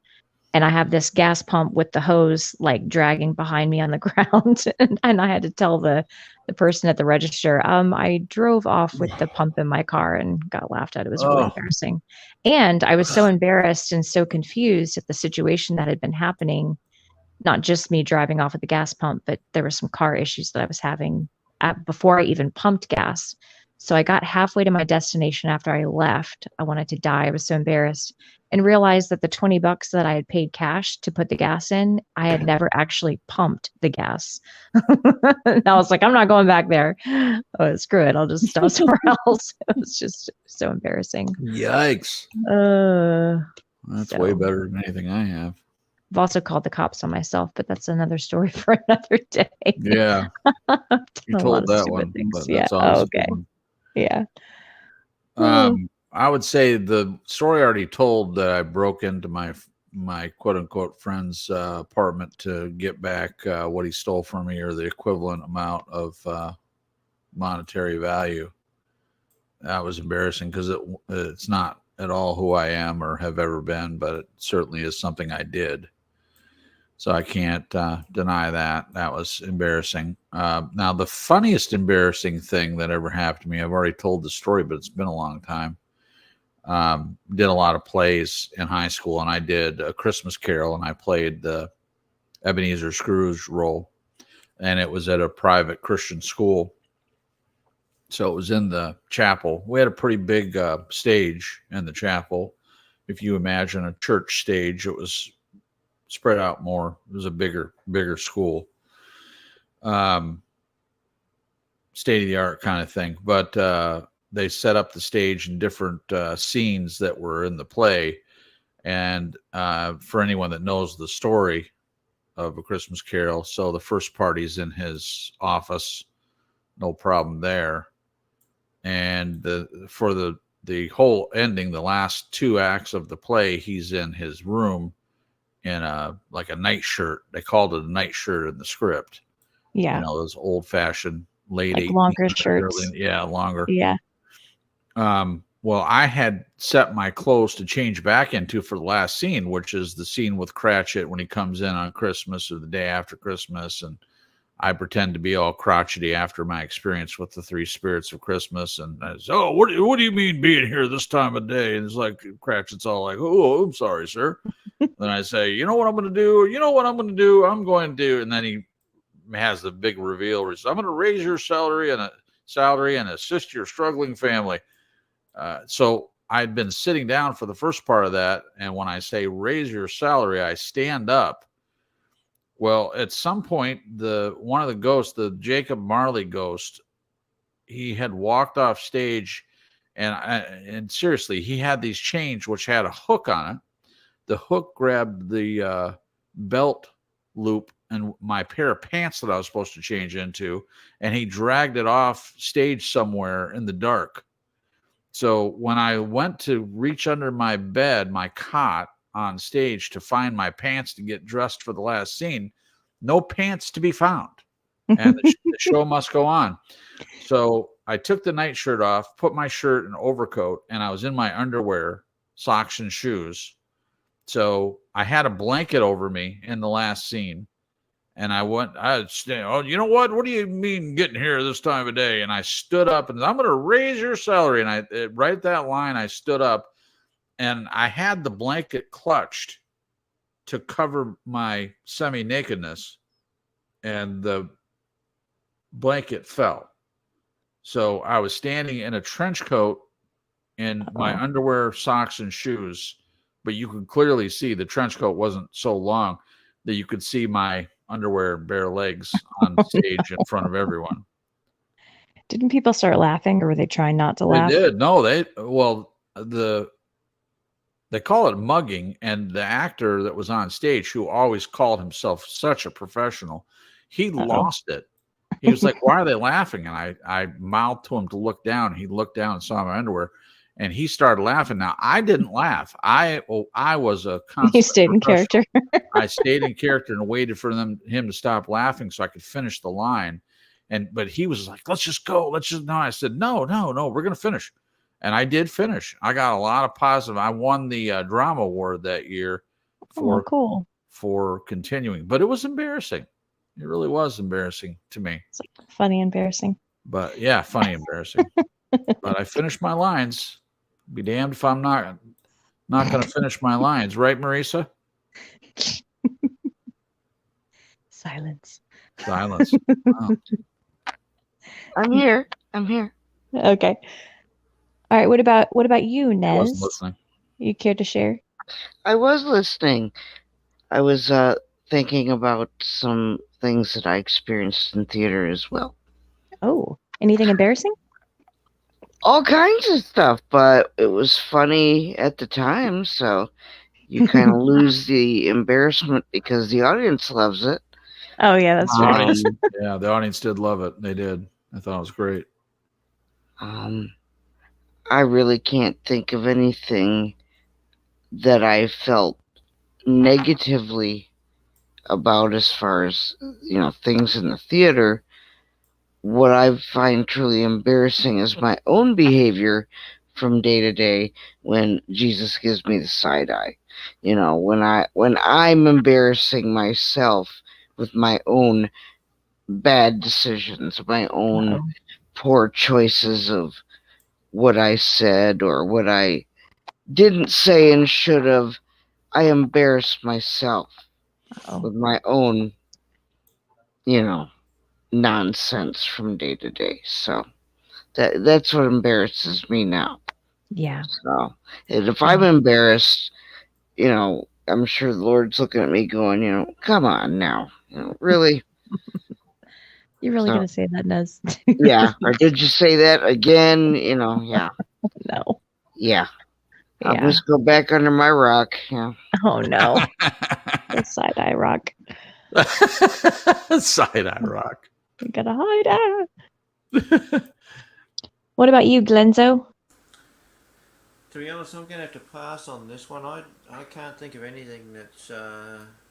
and I have this gas pump with the hose like dragging behind me on the ground. And I had to tell the person at the register, I drove off with the pump in my car, and got laughed at. It was really Oh, embarrassing. And I was so embarrassed and so confused at the situation that had been happening, not just me driving off at the gas pump, but there were some car issues that I was having before I even pumped gas. So I got halfway to my destination after I left. I wanted to die. I was so embarrassed, and realized that the $20 that I had paid cash to put the gas in, I had never actually pumped the gas. And I was like, I'm not going back there. Oh, screw it. I'll just stop somewhere else. It was just so embarrassing. yikes. That's So way better than anything I have. I've also called the cops on myself, but that's another story for another day. Yeah. I've done You a lot told of that stupid one, things. but Yeah. that's Oh, always a okay. good one. Yeah. Oh, I would say the story I already told, that I broke into my quote unquote friend's apartment to get back what he stole from me, or the equivalent amount of monetary value. That was embarrassing, because it's not at all who I am or have ever been, but it certainly is something I did. So I can't deny that. That was embarrassing. Now, the funniest embarrassing thing that ever happened to me, I've already told the story, but it's been a long time. Did a lot of plays in high school, and I did A Christmas Carol, and I played the Ebenezer Scrooge role, and it was at a private Christian school. So it was in the chapel. We had a pretty big stage in the chapel. If you imagine a church stage, it was spread out more. It was a bigger school, state of the art kind of thing. But they set up the stage in different scenes that were in the play. And for anyone that knows the story of A Christmas Carol, so the first party's in his office, no problem there. And for the whole ending, the last two acts of the play, he's in his room in a nightshirt. They called it a nightshirt in the script. Yeah. You know, those old fashioned late Like 1800s, longer shirts. longer. Yeah. Well, I had set my clothes to change back into for the last scene, which is the scene with Cratchit when he comes in on Christmas or the day after Christmas. And I pretend to be all crotchety after my experience with the three spirits of Christmas. And I say, oh, what do you mean being here this time of day? And it's like Cratchit's all like, oh, I'm sorry, sir. Then I say, you know what I'm going to do? You know what I'm going to do? I'm going to do. And then he has the big reveal where he says, I'm going to raise your salary and assist your struggling family. So I'd been sitting down for the first part of that. And when I say raise your salary, I stand up. Well, at some point, one of the ghosts, the Jacob Marley ghost, he had walked off stage, and seriously, he had these chains which had a hook on it. The hook grabbed the belt loop and my pair of pants that I was supposed to change into, and he dragged it off stage somewhere in the dark. So when I went to reach under my bed, my cot on stage to find my pants to get dressed for the last scene, no pants to be found. And the show must go on. So I took the nightshirt off, put my shirt and overcoat, and I was in my underwear, socks, and shoes. So I had a blanket over me in the last scene. And oh, you know what? What do you mean getting here this time of day? And I stood up and I'm going to raise your salary. And right that line, I stood up and I had the blanket clutched to cover my semi-nakedness, and the blanket fell. So I was standing in a trench coat in my underwear, socks, and shoes, but you could clearly see the trench coat wasn't so long that you could see my underwear and bare legs on stage in front of everyone. Didn't people start laughing, or were they trying not to laugh? They did. No, they call it mugging, and the actor that was on stage, who always called himself such a professional, he lost it. He was like, why are they laughing? And I mouthed to him to look down. He looked down and saw my underwear, and he started laughing. Now, I didn't laugh. I was a constant. You stayed in character. I stayed in character and waited for him to stop laughing so I could finish the line. But he was like, let's just go. No. I said, no, we're going to finish. And I did finish. I got a lot of positive. I won the drama award that year for continuing, but it was embarrassing. It really was embarrassing to me. It's like funny, embarrassing. But yeah, funny, embarrassing. But I finished my lines. Be damned if I'm not going to finish my lines, right, Marisa? Silence. Wow. I'm here. Okay. All right. What about you, Nez? I wasn't listening. You care to share? I was listening. I was thinking about some things that I experienced in theater as well. Oh, anything embarrassing? All kinds of stuff, but it was funny at the time, so you kind of lose the embarrassment because the audience loves it. Oh, yeah, that's right. Yeah, the audience did love it. They did. I thought it was great. I really can't think of anything that I felt negatively about as far as, things in the theater. What I find truly embarrassing is my own behavior from day to day when Jesus gives me the side eye. When I'm embarrassing myself with my own bad decisions, my own poor choices of what I said or what I didn't say and should have. I embarrass myself with my own, nonsense from day to day. So that's what embarrasses me now. Yeah. So if I'm embarrassed, I'm sure the Lord's looking at me going, come on now, really. You're really So, gonna say that, Nez? yeah. Or did you say that again? Yeah. No. Yeah. I'll Yeah. just go back under my rock. Yeah. Oh no. The side eye rock. Side eye rock. You gotta hide out. What about you, Glenzo? To be honest, I'm going to have to pass on this one. I can't think of anything that's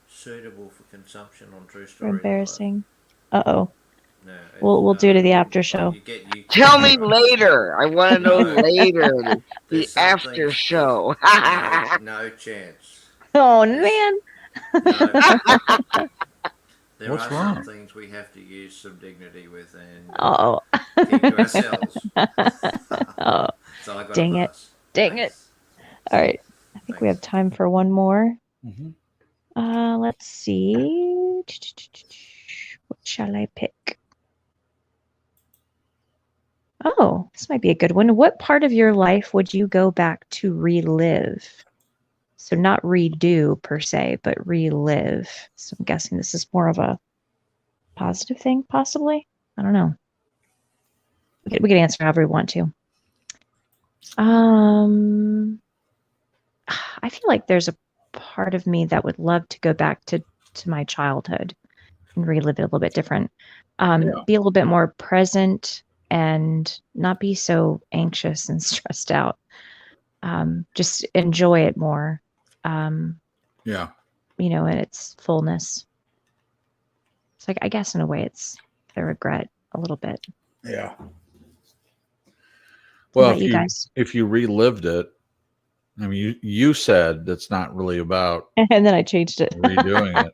suitable for consumption on True You're Story Live. embarrassing. Uh-oh. No, We'll do it at the after show. You Tell me later. I want to know No, later. The there's some after things- show. no chance. Oh It's- man. No, there What's are wrong? some things we have to use some dignity with and Oh. keep to ourselves. Oh. So I got Dang it. pass. Dang it. All right. I think we have time for one more. Mm-hmm. Let's see. What shall I pick? Oh, this might be a good one. What part of your life would you go back to relive? So not redo per se, but relive. So I'm guessing this is more of a positive thing, possibly. I don't know. We can answer however we want to. I feel like there's a part of me that would love to go back to my childhood and relive it a little bit different. Be a little bit more present and not be so anxious and stressed out. Just enjoy it more. Yeah. In its fullness. It's like, I guess in a way it's a regret a little bit. Yeah. What Well, about you guys? if you relived it, I mean, you said that's not really about And then I changed it. redoing it,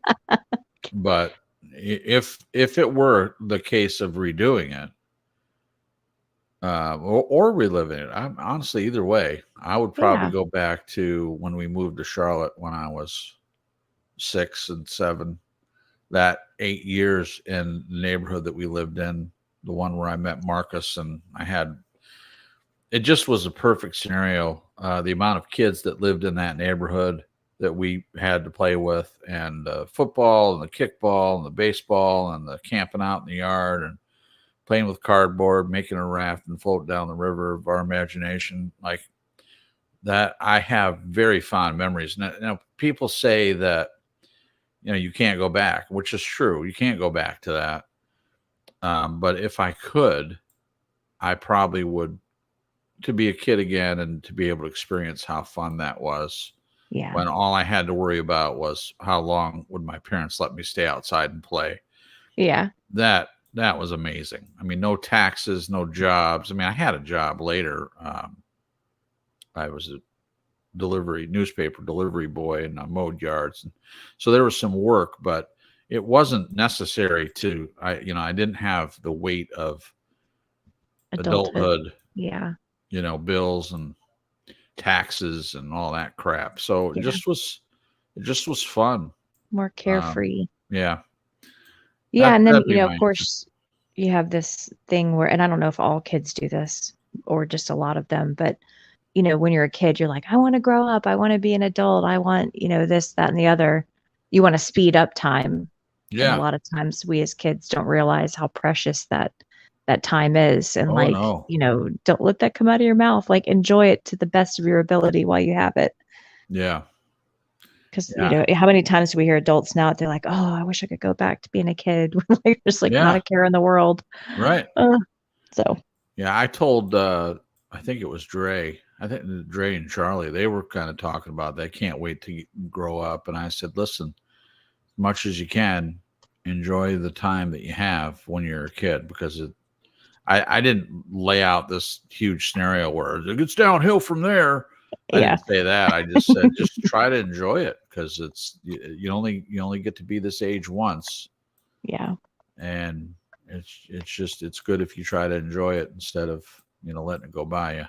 but if it were the case of redoing it, or reliving it, I'm honestly either way, I would probably Yeah. go back to when we moved to Charlotte when I was 6 and 7. That 8 years in the neighborhood that we lived in, the one where I met Marcus, and it just was a perfect scenario. The amount of kids that lived in that neighborhood that we had to play with, and football and the kickball and the baseball and the camping out in the yard and playing with cardboard, making a raft and float down the river of our imagination. Like that, I have very fond memories. Now people say that, you can't go back, which is true. You can't go back to that. But if I could, I probably would, to be a kid again and to be able to experience how fun that was. Yeah. When all I had to worry about was how long would my parents let me stay outside and play. Yeah. That was amazing. I mean, no taxes, no jobs. I mean, I had a job later. I was a newspaper delivery boy, and I mowed yards. And so there was some work, but it wasn't necessary I didn't have the weight of adulthood, Yeah. bills and taxes and all that crap. So it just was fun. More carefree. Yeah. Yeah. And then, that'd be of my course, you have this thing where, and I don't know if all kids do this or just a lot of them, but when you're a kid, you're like, I want to grow up. I want to be an adult. I want, this, that, and the other. You want to speed up time. Yeah. And a lot of times we as kids don't realize how precious that time is. And no. Don't let that come out of your mouth. Like, enjoy it to the best of your ability while you have it. Yeah. Because, how many times do we hear adults now, they're like, oh, I wish I could go back to being a kid. Like, there's not a care in the world. Right. So. Yeah. I told, I think it was Dre. I think Dre and Charlie, they were kind of talking about they can't wait to grow up. And I said, listen, as much as you can, enjoy the time that you have when you're a kid, because I didn't lay out this huge scenario where it gets downhill from there. I didn't say that. I just said, just try to enjoy it, because you only get to be this age once. Yeah. And it's good if you try to enjoy it instead of, letting it go by you.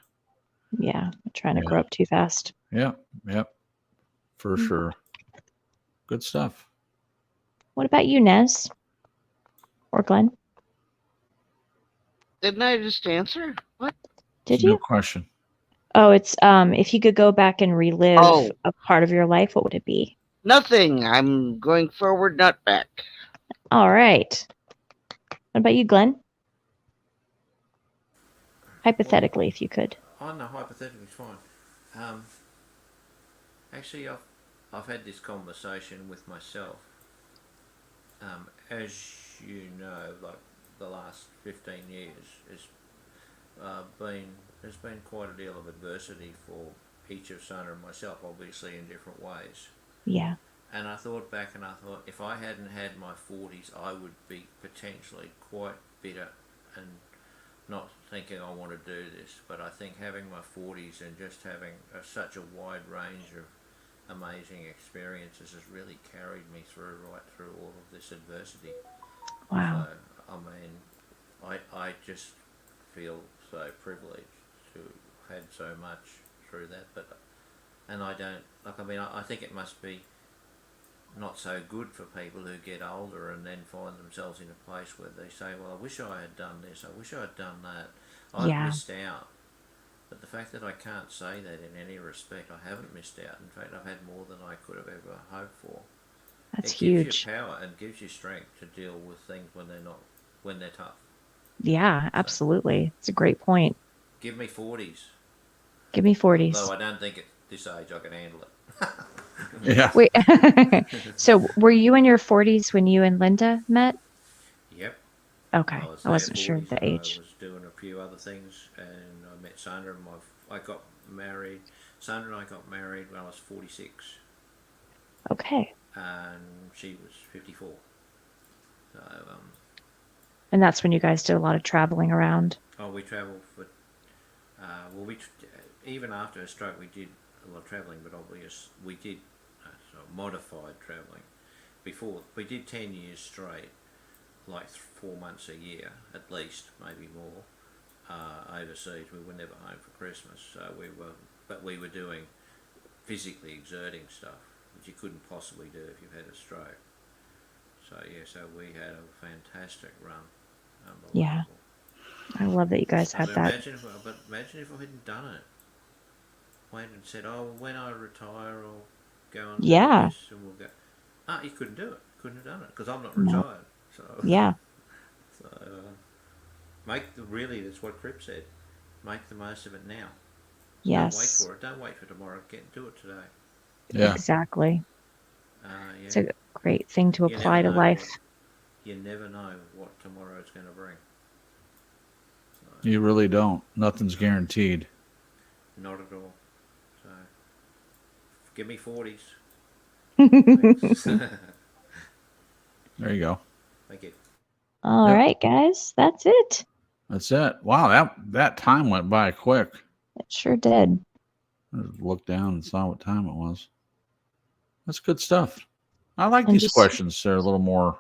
Yeah. Trying to grow up too fast. Yeah. Yep. For sure. Good stuff. What about you, Nez? Or Glenn? Didn't I just answer? What? Did you? No question. Oh, it's if you could go back and relive a part of your life, what would it be? Nothing. I'm going forward, not back. All right. What about you, Glenn? Hypothetically, if you could. Oh no, hypothetically, it's fine. Um, Actually, I've had this conversation with myself. As you know, like the last 15 years has been there's been quite a deal of adversity for each of Sana and myself, obviously in different ways. Yeah. And I thought back and I thought if I hadn't had my 40s, I would be potentially quite bitter and not thinking I want to do this. But I think having my 40s and just having such a wide range of amazing experiences has really carried me right through all of this adversity. Wow. So, I mean, I just feel so privileged to have had so much through that. And I don't, like, I mean, I think it must be not so good for people who get older and then find themselves in a place where they say, well, I wish I had done this, I wish I had done that, I've missed out. But the fact that I can't say that in any respect, I haven't missed out. In fact, I've had more than I could have ever hoped for. That's it huge. gives you power and gives you strength to deal with things when they're tough. Yeah, absolutely. It's a great point. Give me 40s. Give me 40s. Though I don't think at this age I can handle it. Yeah. Wait. So were you in your 40s when you and Linda met? Yep. Okay. I wasn't sure of the 40s, age. I was doing a few other things, and I met Sandra. I got married. Sandra and I got married when I was 46, Okay. and she was 54. So, And that's when you guys did a lot of traveling around. we travelled for. Even after a stroke, we did a lot of travelling, but obviously we did sort of modified travelling. Before we did 10 years straight, like 4 months a year at least, maybe more. Overseas, we were never home for Christmas, so we were doing physically exerting stuff which you couldn't possibly do if you had a stroke. So yeah, so we had a fantastic run. Yeah. I love that you guys had that. Imagine if I hadn't done it. Went and said, "Oh, when I retire, I'll go and do this, and we'll go." You couldn't do it. Couldn't have done it because I'm not retired. So yeah. So really, that's what Crip said. Make the most of it now. Yes. Don't wait for it. Don't wait for tomorrow. Do it today. Yeah. Exactly. Yeah. It's a great thing to apply to life. You never know what tomorrow's going to bring. So, you really don't. Nothing's guaranteed. Not at all. So, give me 40s. There you go. Thank you. All right, guys. That's it. That's it. Wow, that time went by quick. It sure did. I just looked down and saw what time it was. That's good stuff. I like these questions. They're a little more...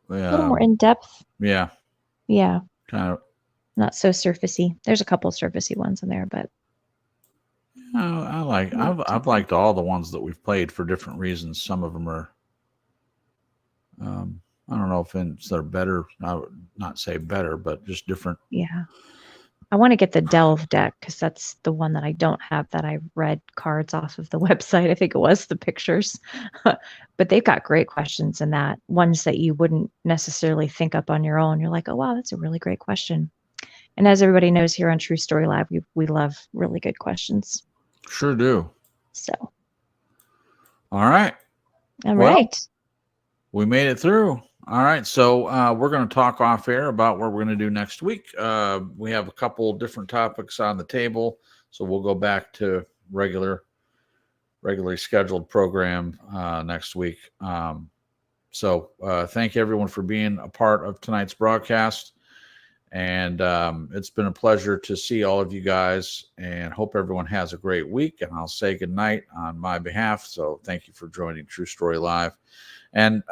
a little more in depth. Yeah. Yeah. Kind of. Not so surfacey. There's a couple surfacey ones in there, but... I've liked all the ones that we've played for different reasons. Some of them are... I don't know if they're better. I would not say better, but just different. Yeah. I want to get the Delve deck because that's the one that I don't have that I read cards off of the website. I think it was the pictures. But they've got great questions in that. Ones that you wouldn't necessarily think up on your own. You're like, oh, wow, that's a really great question. And as everybody knows here on True Story Live, we love really good questions. Sure do. So. All right. All right. We made it through. All right, so we're going to talk off air about what we're going to do next week. We have a couple different topics on the table, so we'll go back to regularly scheduled program next week. So thank everyone for being a part of tonight's broadcast, and it's been a pleasure to see all of you guys, and hope everyone has a great week, and I'll say good night on my behalf. So thank you for joining True Story Live. And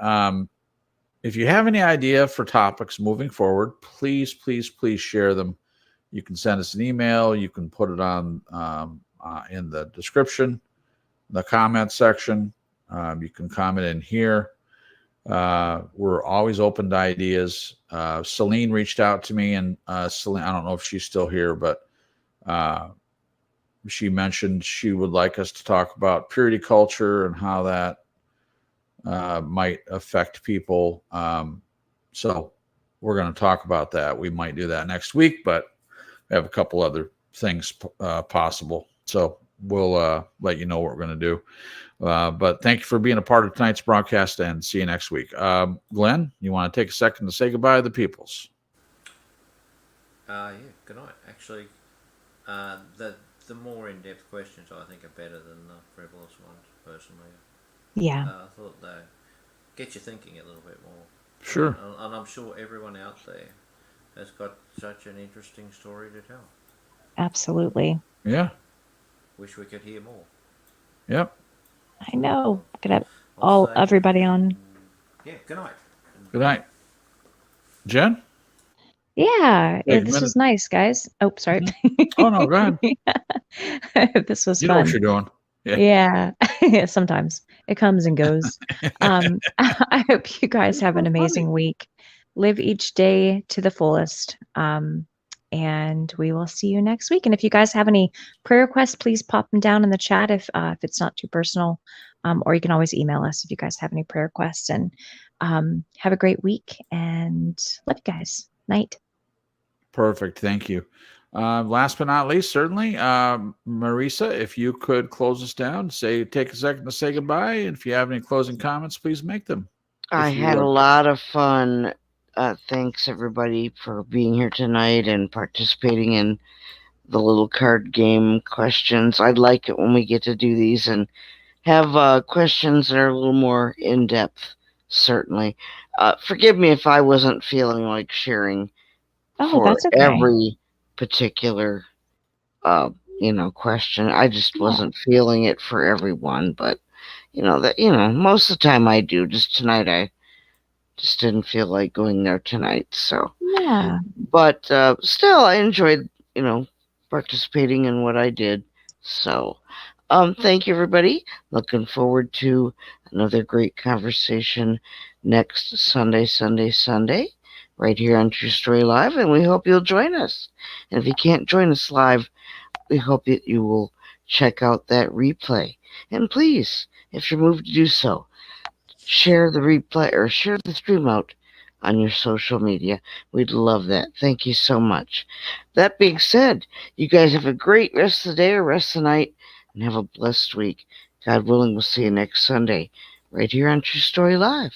if you have any idea for topics moving forward, please, please, please share them. You can send us an email. You can put it on in the description, the comment section. You can comment in here. We're always open to ideas. Celine reached out to me, and Celine, I don't know if she's still here, but she mentioned she would like us to talk about purity culture and how that might affect people. So we're going to talk about that. We might do that next week, but we have a couple other things possible. So we'll let you know what we're going to do. But thank you for being a part of tonight's broadcast, and see you next week. Glenn, you want to take a second to say goodbye to the peoples? Yeah, good night. Actually, the more in-depth questions I think are better than the frivolous ones, personally. Yeah. I thought they get you thinking a little bit more. Sure. And I'm sure everyone out there has got such an interesting story to tell. Absolutely. Yeah. Wish we could hear more. Yep. I know. Could have I'll say, everybody on. Yeah, good night. Good night. Jen? Yeah, Take a this minute. was nice, guys. Oh, sorry. Oh, no, go ahead. This was You know fun. what you're doing. Yeah. Sometimes it comes and goes. I hope you guys have an amazing week. Live each day to the fullest. And we will see you next week. And if you guys have any prayer requests, please pop them down in the chat if it's not too personal. Or you can always email us if you guys have any prayer requests. And have a great week, and love you guys. Night. Perfect. Thank you. Last but not least, certainly, Marisa, if you could close us down, take a second to say goodbye. And if you have any closing comments, please make them. I had a lot of fun. Thanks everybody for being here tonight and participating in the little card game questions. I like it when we get to do these and have questions that are a little more in depth. Certainly. Forgive me if I wasn't feeling like sharing for That's okay. every particular question. I just wasn't feeling it for everyone, but most of the time I do. Just tonight I just didn't feel like going there tonight. So Yeah. but still I enjoyed, participating in what I did. So thank you everybody. Looking forward to another great conversation next Sunday, right here on True Story Live, and we hope you'll join us. And if you can't join us live, we hope that you will check out that replay. And please, if you're moved to do so, share the replay or share the stream out on your social media. We'd love that. Thank you so much. That being said, you guys have a great rest of the day or rest of the night, and have a blessed week. God willing, we'll see you next Sunday right here on True Story Live.